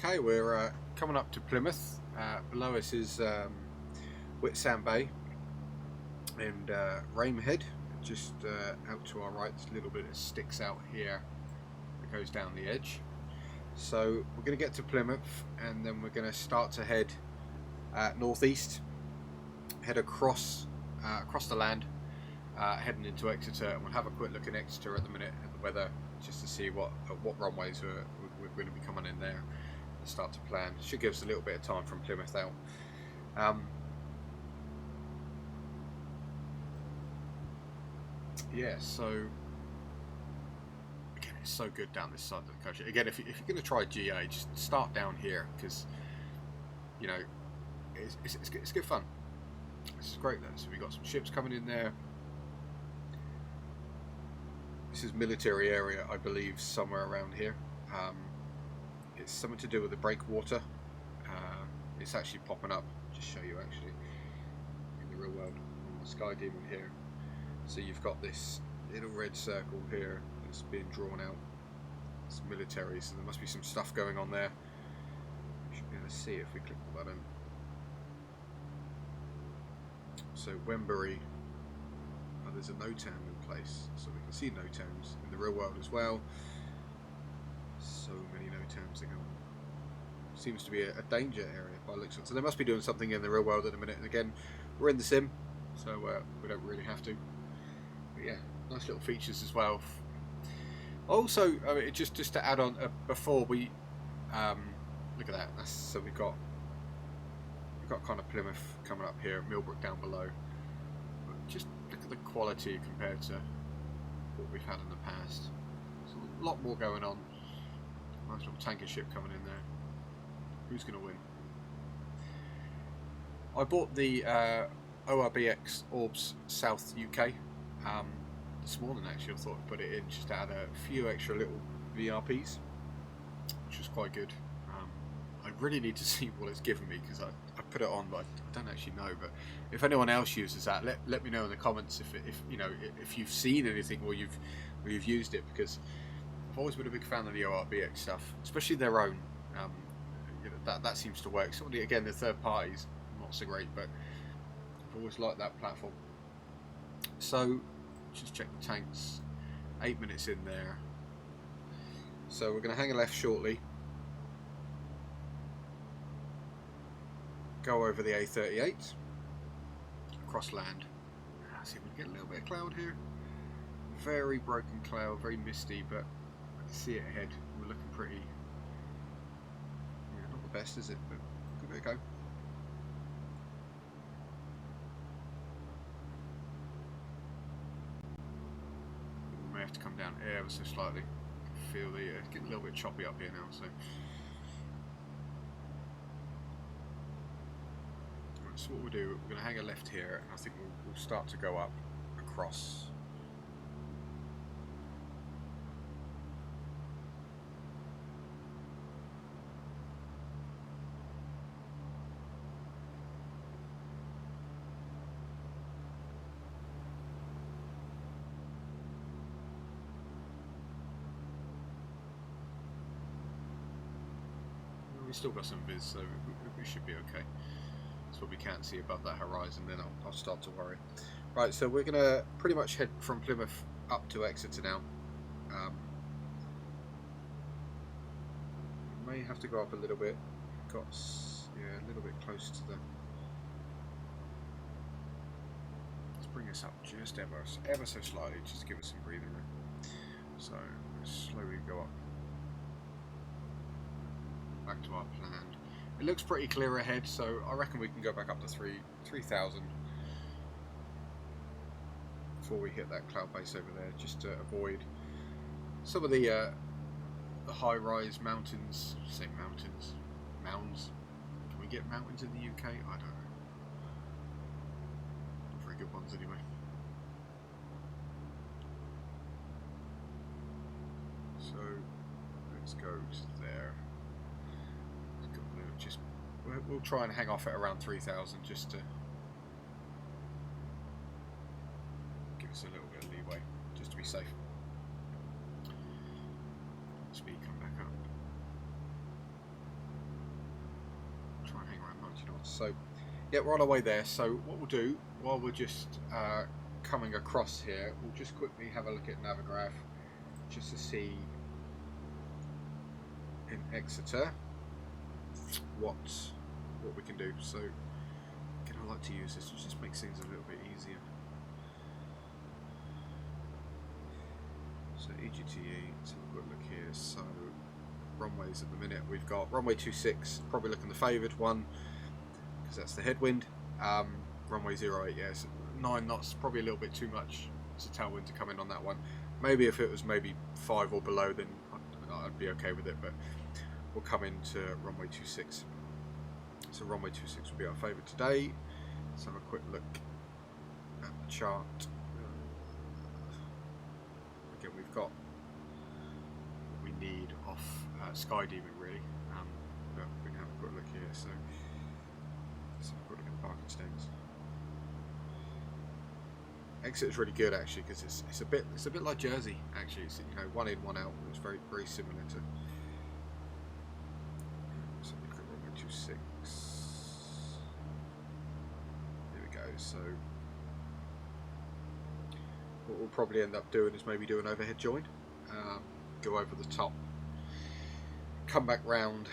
Okay, we're coming up to Plymouth. Below us is Whitsand Bay and Ramehead, just out to our right. There's a little bit that sticks out here that goes down the edge. So we're going to get to Plymouth, and then we're going to start to head northeast, head across the land, heading into Exeter, and we'll have a quick look in Exeter at the minute at the weather, just to see what runways we're going to be coming in there. Start to plan. Should give us a little bit of time from Plymouth out. Yeah, so again, it's so good down this side of the country. Again, if you're going to try GA, just start down here, because you know it's good fun. This is great. So we've got some ships coming in there. This is military area, I believe, somewhere around here. It's something to do with the breakwater. It's actually popping up. Just show you actually in the real world on the Sky Demon here. So you've got this little red circle here that's being drawn out. It's military, so there must be some stuff going on there. We should be able to see if we click the button. So Wembury. Oh, there's a NOTAM in place, so we can see NOTAMs in the real world as well. So many NOTAMs that go on. Seems to be a danger area by the looks of it. So they must be doing something in the real world at the minute. And again, we're in the sim, so we don't really have to. But yeah, nice little features as well. Also, I mean, just to add on, before we look at that. So we've got kind of Plymouth coming up here, Millbrook down below. But just look at the quality compared to what we've had in the past. There's a lot more going on. Nice little tanker ship coming in there. Who's going to win? I bought the ORBX Orbs South UK this morning actually. I thought I'd put it in just to add a few extra little VRPs, which was quite good. I really need to see what it's given me because I put it on, but I don't actually know. But if anyone else uses that, let me know in the comments if you know if you've seen anything or you've used it, because I've always been a big fan of the ORBX stuff, especially their own. You know, that seems to work. Some of the, again, the third parties not so great, but I've always liked that platform. So just check the tanks. 8 minutes in there. So we're going to hang a left shortly. Go over the A38. Across land. See if we can get a little bit of cloud here. Very broken cloud, very misty, but I can see it ahead. We're looking pretty. Yeah, not the best, is it? But give it a go. We may have to come down ever so slightly. I can feel the it's getting a little bit choppy up here now, so. So what we'll do, we're going to hang a left here, and I think we'll start to go up across. We've still got some viz, so we should be okay. That's what we can't see above that horizon, then I'll start to worry. Right, so we're going to pretty much head from Plymouth up to Exeter now. May have to go up a little bit. Got a little bit close to the. Let's bring us up just ever so slightly, just to give us some breathing room. So let's slowly go up back to our planned. It looks pretty clear ahead, so I reckon we can go back up to 3,000 before we hit that cloud base over there, just to avoid some of the high-rise mountains. Say mountains, mounds. Can we get mountains in the UK? I don't know. Not very good ones anyway. So let's go to there. Just we'll try and hang off at around 3,000 just to give us a little bit of leeway, just to be safe. Speed come back up. Try and hang around 90 knots. So yeah, we're on our way there. So what we'll do while we're just coming across here, we'll just quickly have a look at Navigraph just to see in Exeter what we can do. So again, I like to use this, it just makes things a little bit easier. So EGTE, let's have a quick look here. So runways at the minute, we've got runway 26, probably looking the favoured one because that's the headwind. Runway 08, yes, 9 knots, probably a little bit too much. It's a tailwind to come in on that one. Maybe if it was maybe 5 or below, then I'd be okay with it, but we'll come into runway 26. So runway 26 will be our favourite today. Let's have a quick look at the chart. Again, we've got what we need off Sky Demon really, but we can have a quick look here. So let's have a quick look at the parking stands. Exit is really good actually because it's a bit like Jersey actually. It's, you know, one in, one out. It's very similar to. So look at runway 26. There we go. So what we'll probably end up doing is maybe do an overhead join, go over the top, come back round.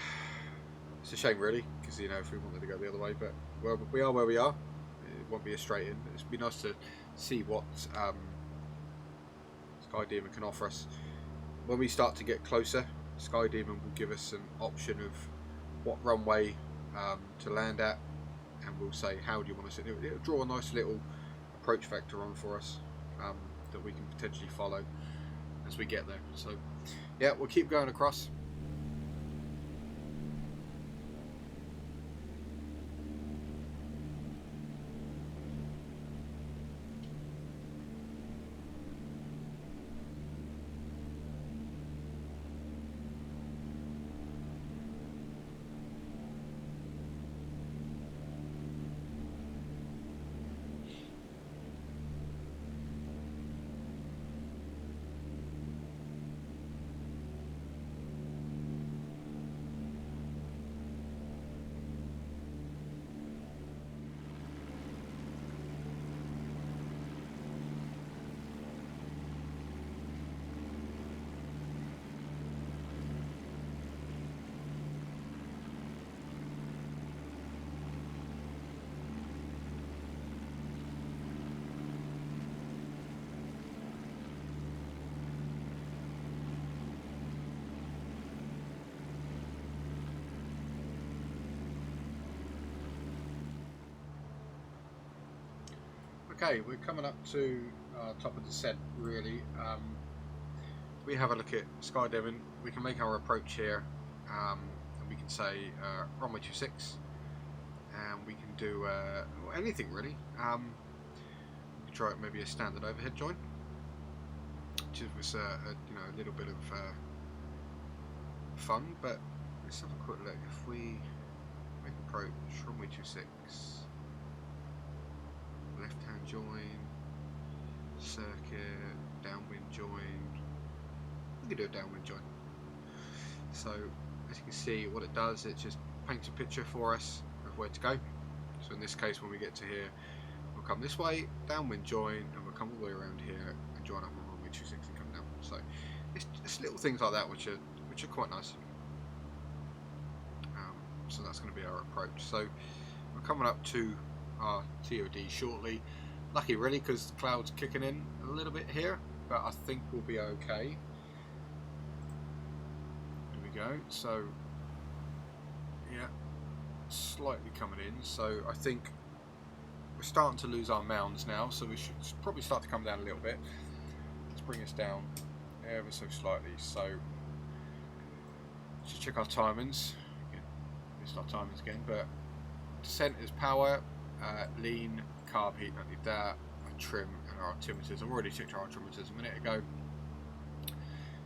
It's a shame really because, you know, if we wanted to go the other way, but well, we are where we are. It won't be a straight in. It'd be nice to see what Sky Demon can offer us. When we start to get closer, Sky Demon will give us an option of what runway to land at, and we'll say how do you want to sit. It'll draw a nice little approach vector on for us that we can potentially follow as we get there. So yeah, we'll keep going across. Okay, we're coming up to top of descent really. We have a look at skydiving. We can make our approach here, and we can say runway 26, and we can do anything really. We can try maybe a standard overhead join, which was you know, a little bit of fun. But let's have a quick look. If we make approach runway 26, left hand join, circuit, downwind join. We can do a downwind join. So as you can see, what it does, it just paints a picture for us of where to go. So in this case, when we get to here, we'll come this way, downwind join, and we'll come all the way around here and join up on runway 26 and come down. So it's little things like that which are quite nice. So that's going to be our approach. So we're coming up to our TOD shortly. Lucky really, because the cloud's kicking in a little bit here, but I think we'll be okay. There we go. So yeah, slightly coming in. So I think we're starting to lose our mounds now, so we should probably start to come down a little bit. Let's bring us down ever so slightly. So just check our timings. Missed our timings again, but descent is power, lean, carb heat, don't need that, our trim and our altimeters. I've already checked our altimeters a minute ago.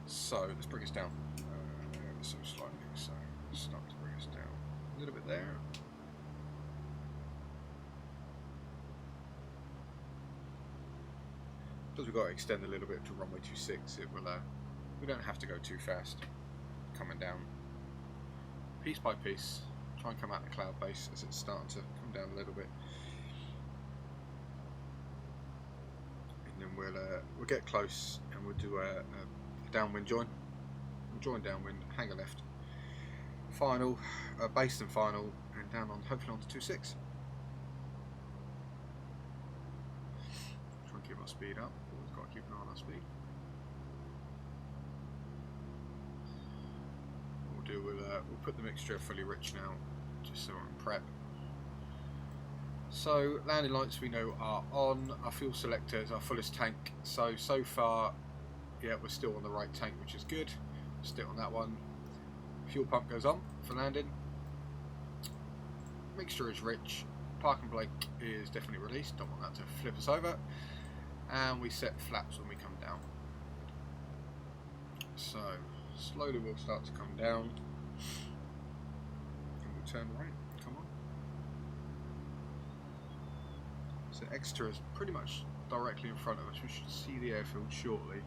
So let's bring us down ever so slightly. So start to bring us down a little bit there. Because we've got to extend a little bit to runway 26, it will. We don't have to go too fast coming down. Piece by piece, try and come out the cloud base as it's starting to come down a little bit, and then we'll get close and we'll do a downwind join. We'll join downwind, hang a left, final, base and final, and down on hopefully onto 26. Try and keep our speed up. Always got to keep an eye on our speed. We'll put the mixture fully rich now, just so we're in prep. So landing lights we know are on. Our fuel selector is our fullest tank. So far, yeah, we're still on the right tank, which is good. Still on that one. Fuel pump goes on for landing. Mixture is rich. Park and brake is definitely released. Don't want that to flip us over. And we set flaps when we come down. So slowly we'll start to come down. And we'll turn right. Come on. So Exeter is pretty much directly in front of us. We should see the airfield shortly.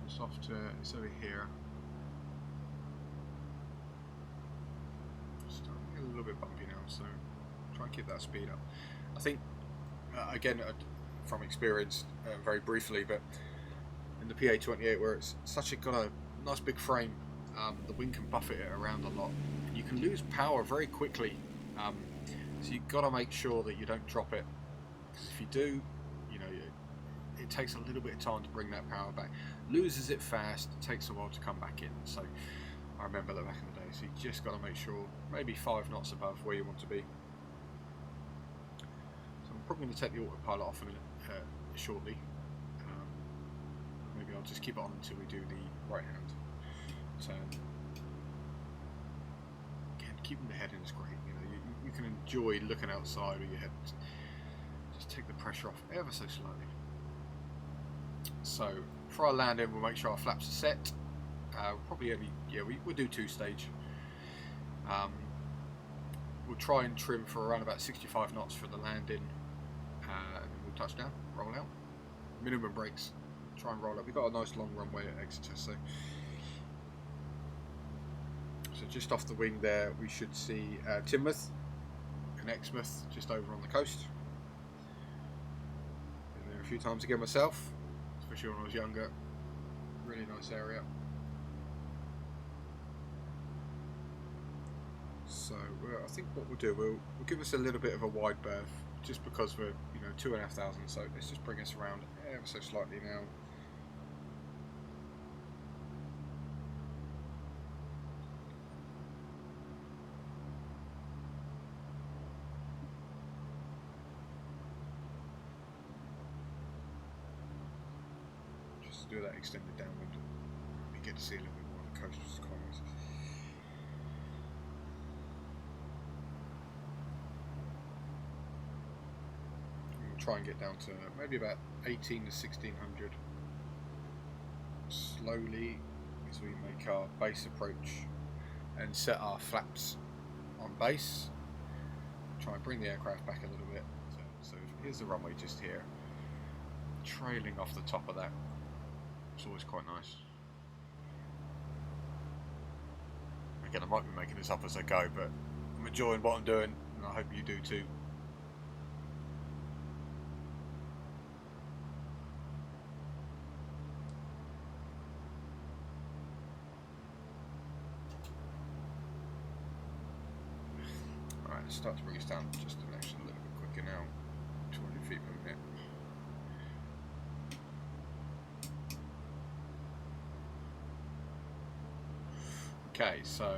Just off to, it's over here. Starting to get a little bit bumpy now, so try and keep that speed up. I think, again, from experience, very briefly, but in the PA28, where it's got a nice big frame, the wing can buffet it around a lot. You can lose power very quickly, so you've got to make sure that you don't drop it, because if you do, you know, it takes a little bit of time to bring that power back. Loses it fast, it takes a while to come back in. So I remember that back in the day. So you just got to make sure, maybe 5 knots above where you want to be. So I'm probably going to take the autopilot off in a minute, shortly. Maybe I'll just keep it on until we do the right hand turn. Again, keeping the head in is great. You know, you can enjoy looking outside with your head. Just take the pressure off ever so slightly. So for our landing, we'll make sure our flaps are set. Probably only, yeah, we'll do 2-stage. We'll try and trim for around about 65 knots for the landing, and then we'll touch down, roll out. Minimum brakes. Try and roll up. We've got a nice long runway at Exeter, so just off the wing there we should see Teignmouth and Exmouth just over on the coast. Been there a few times again myself, especially when I was younger. Really nice area. So I think what we'll do, we'll give us a little bit of a wide berth, just because we're 2,500. So let's just bring us around ever so slightly now. to do that extended downwind. You get to see a little bit more of the coast, which is quite nice. We'll try and get down to maybe about 18 to 1600 slowly as we make our base approach and set our flaps on base. Try and bring the aircraft back a little bit. So here's the runway just here, trailing off the top of that. It's always quite nice. Again, I might be making this up as I go, but I'm enjoying what I'm doing, and I hope you do too. Alright, let's start to bring us down just an extra little bit quicker now. 200 feet per minute. Okay, so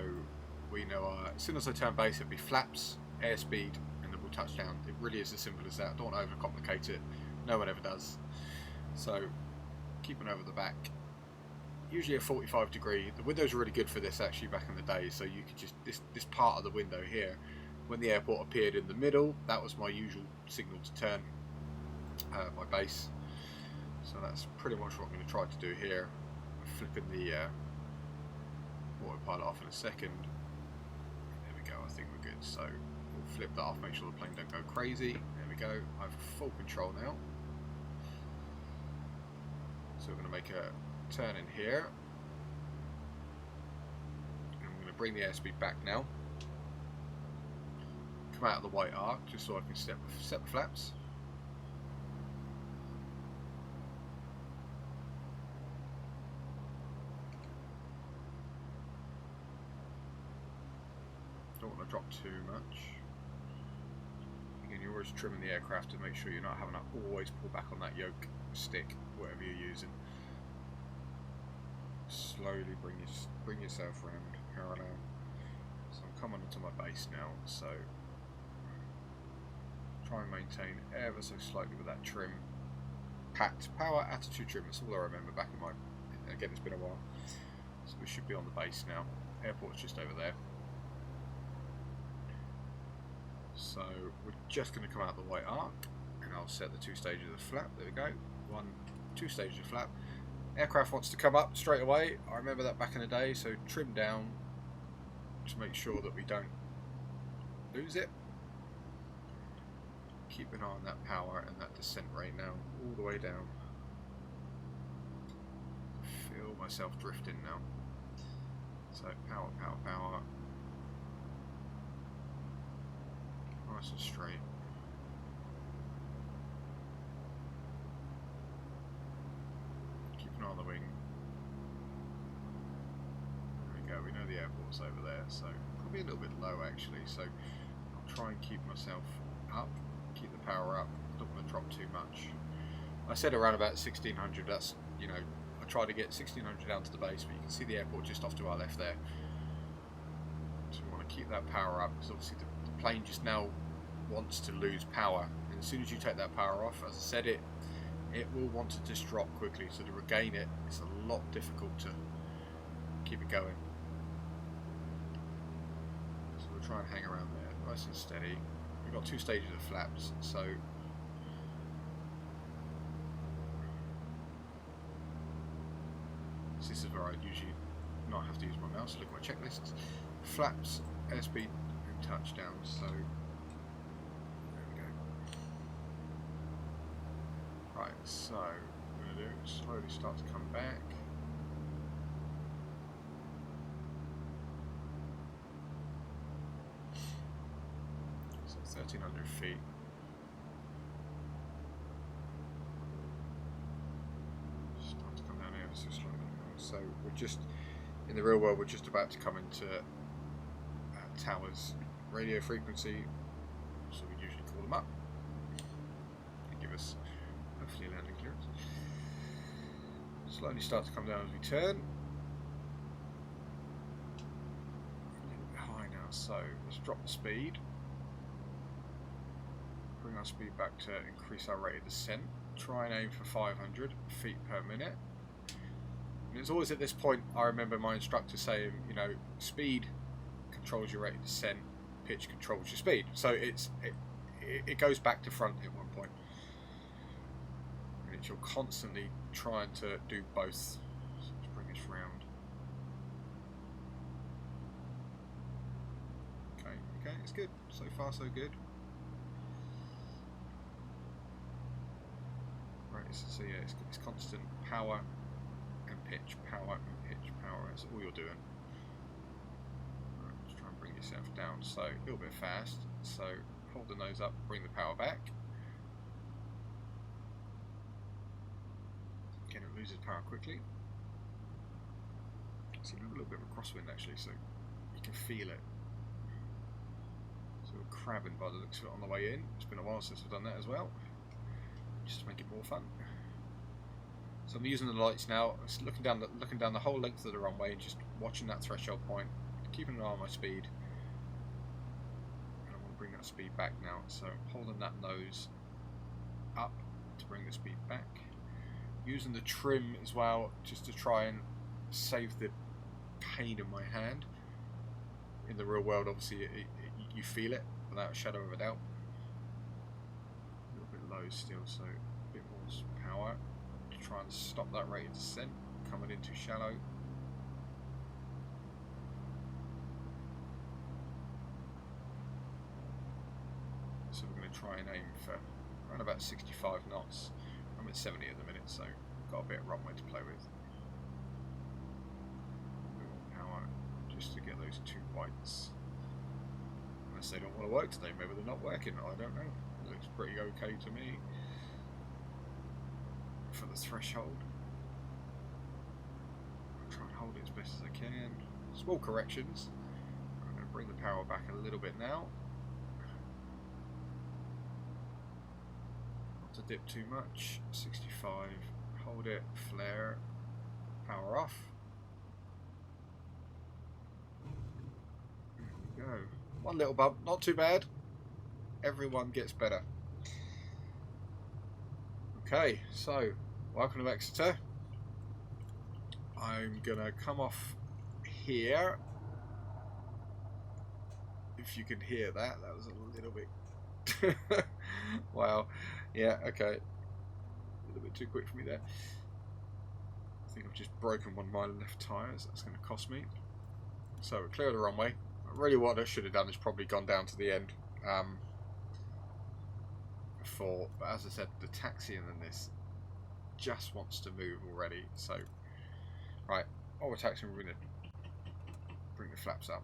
we know as soon as I turn base, it'll be flaps, airspeed, and then we'll touch down. It really is as simple as that. I don't want to overcomplicate it. No one ever does. So, keeping over the back. Usually a 45 degree. The window's really good for this actually back in the day. So you could just this part of the window here, when the airport appeared in the middle, that was my usual signal to turn my base. So that's pretty much what I'm going to try to do here. I'm flipping the autopilot off in a second. There we go, I think we're good. So we'll flip that off, make sure the plane don't go crazy. There we go, I have full control now. So we're going to make a turn in here. And I'm going to bring the airspeed back now. Come out of the white arc just so I can set the flaps. Don't want to drop too much. Again, you're always trimming the aircraft to make sure you're not having to always pull back on that yoke, stick, whatever you're using. Slowly bring yourself around parallel. So I'm coming onto my base now, so try and maintain ever so slightly with that trim. Packed power attitude trim, that's all I remember back in my, again it's been a while. So we should be on the base now. Airport's just over there. So we're just going to come out the white arc, and I'll set the 2 stages of flap. There we go. 2 stages of flap. Aircraft wants to come up straight away. I remember that back in the day, so trim down to make sure that we don't lose it. Keep an eye on that power and that descent rate now, all the way down. Feel myself drifting now. So power, power, power. Nice and straight. Keep an eye on the wing. There we go, we know the airport's over there, so probably a little bit low actually, so I'll try and keep myself up, keep the power up, I don't want to drop too much. I said around about 1600, that's, you know, I try to get 1600 down to the base, but you can see the airport just off to our left there. So we want to keep that power up, because obviously the plane just now wants to lose power, and as soon as you take that power off, as I said, it will want to just drop quickly, so to regain it, it's a lot difficult to keep it going. So we'll try and hang around there, nice and steady. We've got 2 stages of flaps, so this is where I usually not have to use my mouse to look at my checklists. Flaps, airspeed, and touchdown, so right, so what I'm going to do is slowly start to come back. So 1300 feet. Start to come down ever so slightly now. So we're just, in the real world, we're just about to come into towers, radio frequency, so we usually call them up. They give us hopefully landing clearance. Slowly start to come down as we turn. A little bit high now, so let's drop the speed. Bring our speed back to increase our rate of descent. Try and aim for 500 feet per minute. And it's always at this point I remember my instructor saying, you know, speed controls your rate of descent, pitch controls your speed. So it goes back to front at one point. And you're constantly trying to do both. So let's bring this round. Okay, it's good. So far, so good. Right, so yeah, it's constant power and pitch, power and pitch, power. That's all you're doing. Right, let's try and bring yourself down. So a little bit fast. So hold the nose up, bring the power back. Again, it loses power quickly. It's a little bit of a crosswind actually, so you can feel it. Sort of crabbing by the looks of it on the way in. It's been a while since I've done that as well, just to make it more fun. So I'm using the lights now, just looking down the whole length of the runway and just watching that threshold point, keeping an eye on my speed. And I want to bring that speed back now, so I'm holding that nose up to bring the speed back. Using the trim as well, just to try and save the pain in my hand. In the real world, obviously, you feel it without a shadow of a doubt. A little bit low still, so a bit more power to try and stop that rate of descent coming in too shallow. So we're going to try and aim for around about 65 knots. I'm at 70 at the minute, so I've got a bit of runway to play with. A bit more power just to get those two whites. Unless they don't want to work today, maybe they're not working, I don't know. It looks pretty okay to me for the threshold. I'll try and hold it as best as I can. Small corrections. I'm going to bring the power back a little bit now. Not to dip too much. 65. Hold it. Flare. Power off. There we go. One little bump, not too bad. Everyone gets better. Okay, so welcome to Exeter. I'm gonna come off here. If you can hear that, that was a little bit. Wow. Yeah. Okay. A little bit too quick for me there. I think I've just broken one of my left tyres. That's going to cost me. So clear the runway. Really what I should have done is probably gone down to the end before, but as I said, the taxiing in this just wants to move already. So right, while we're taxiing, we're going to bring the flaps up.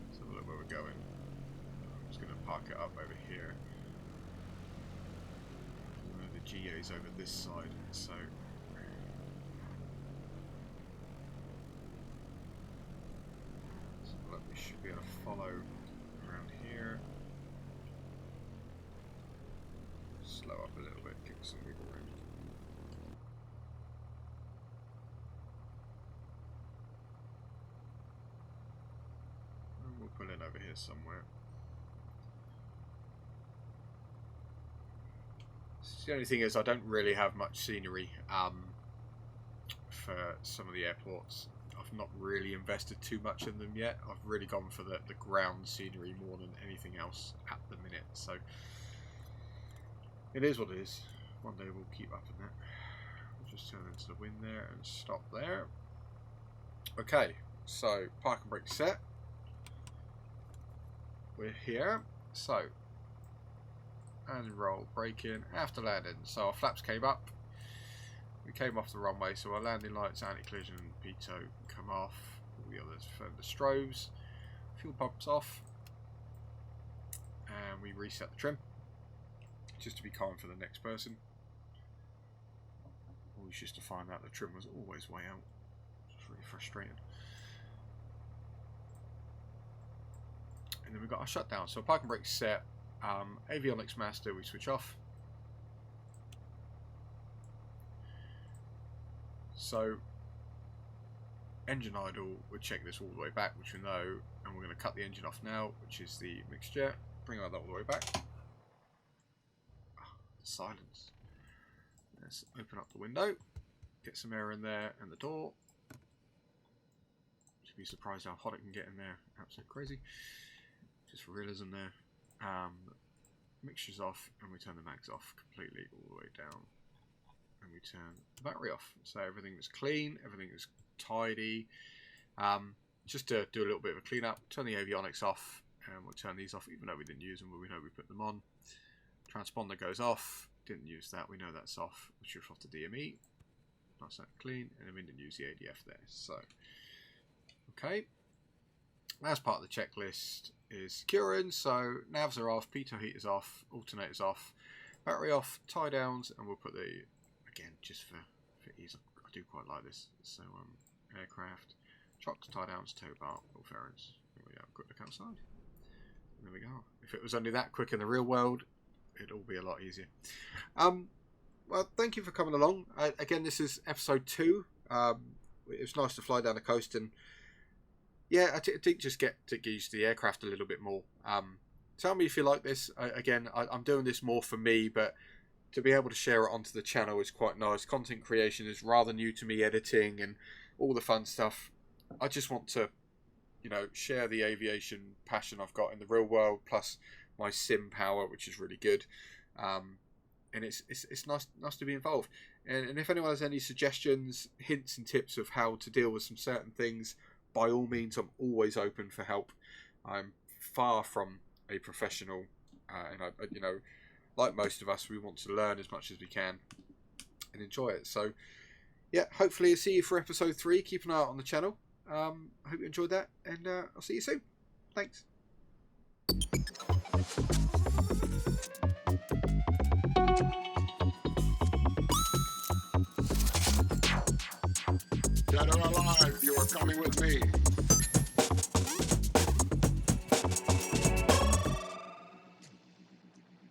Let's have a look where we're going. I'm just going to park it up over here. The GA's over this side, so we should be able to follow around here. Slow up a little bit, give us some wiggle room. And we'll pull in over here somewhere. So the only thing is I don't really have much scenery for some of the airports. I've not really invested too much in them yet. I've really gone for the ground scenery more than anything else at the minute. So it is what it is. One day we'll keep up in that. We'll just turn into the wind there and stop there. Okay, so park and brake set. We're here. So and roll, brake in after landing. So our flaps came up. We came off the runway, so our landing lights, anti-collision, pitot come off. All the others, further strobes, fuel pumps off, and we reset the trim just to be calm for the next person. Always used to find out the trim was always way out. It's really frustrating. And then we've got our shutdown. So park and brake set. Avionics master we switch off. So engine idle, we'll check this all the way back, which we know, and we're going to cut the engine off now, which is the mixture. Bring that all the way back. silence. Let's open up the window, get some air in there and the door. Should be surprised how hot it can get in there. Absolutely crazy. Just for realism there. Mixture's off, and we turn the mags off completely all the way down. And we turn the battery off. So everything is clean, everything is tidy. Just to do a little bit of a clean up, turn the avionics off, and we'll turn these off, even though we didn't use them, but we know we put them on. Transponder goes off, didn't use that, we know that's off. We should off the DME, nice and clean, and then we didn't use the ADF there. So, okay. Last part of the checklist is securing, so navs are off, pitot heaters off, alternators off, battery off, tie downs, and we'll put the, again, just for ease, I do quite like this, so aircraft, chocks, tie downs, tow bar, all fairings. There we go, quick look outside. There we go. If it was only that quick in the real world, it'd all be a lot easier. Well, thank you for coming along. Again, this is episode 2. It was nice to fly down the coast, and yeah, I think just get used to the aircraft a little bit more. Tell me if you like this. Again, I'm doing this more for me, but to be able to share it onto the channel is quite nice. Content creation is rather new to me, editing and all the fun stuff. I just want to, you know, share the aviation passion I've got in the real world, plus my sim power, which is really good. And it's nice to be involved. And if anyone has any suggestions, hints and tips of how to deal with some certain things, by all means, I'm always open for help. I'm far from a professional, and you know, like most of us, we want to learn as much as we can and enjoy it. So, yeah, hopefully I'll see you for episode 3. Keep an eye out on the channel. I hope you enjoyed that, and I'll see you soon. Thanks. Dead or alive, you are coming with me.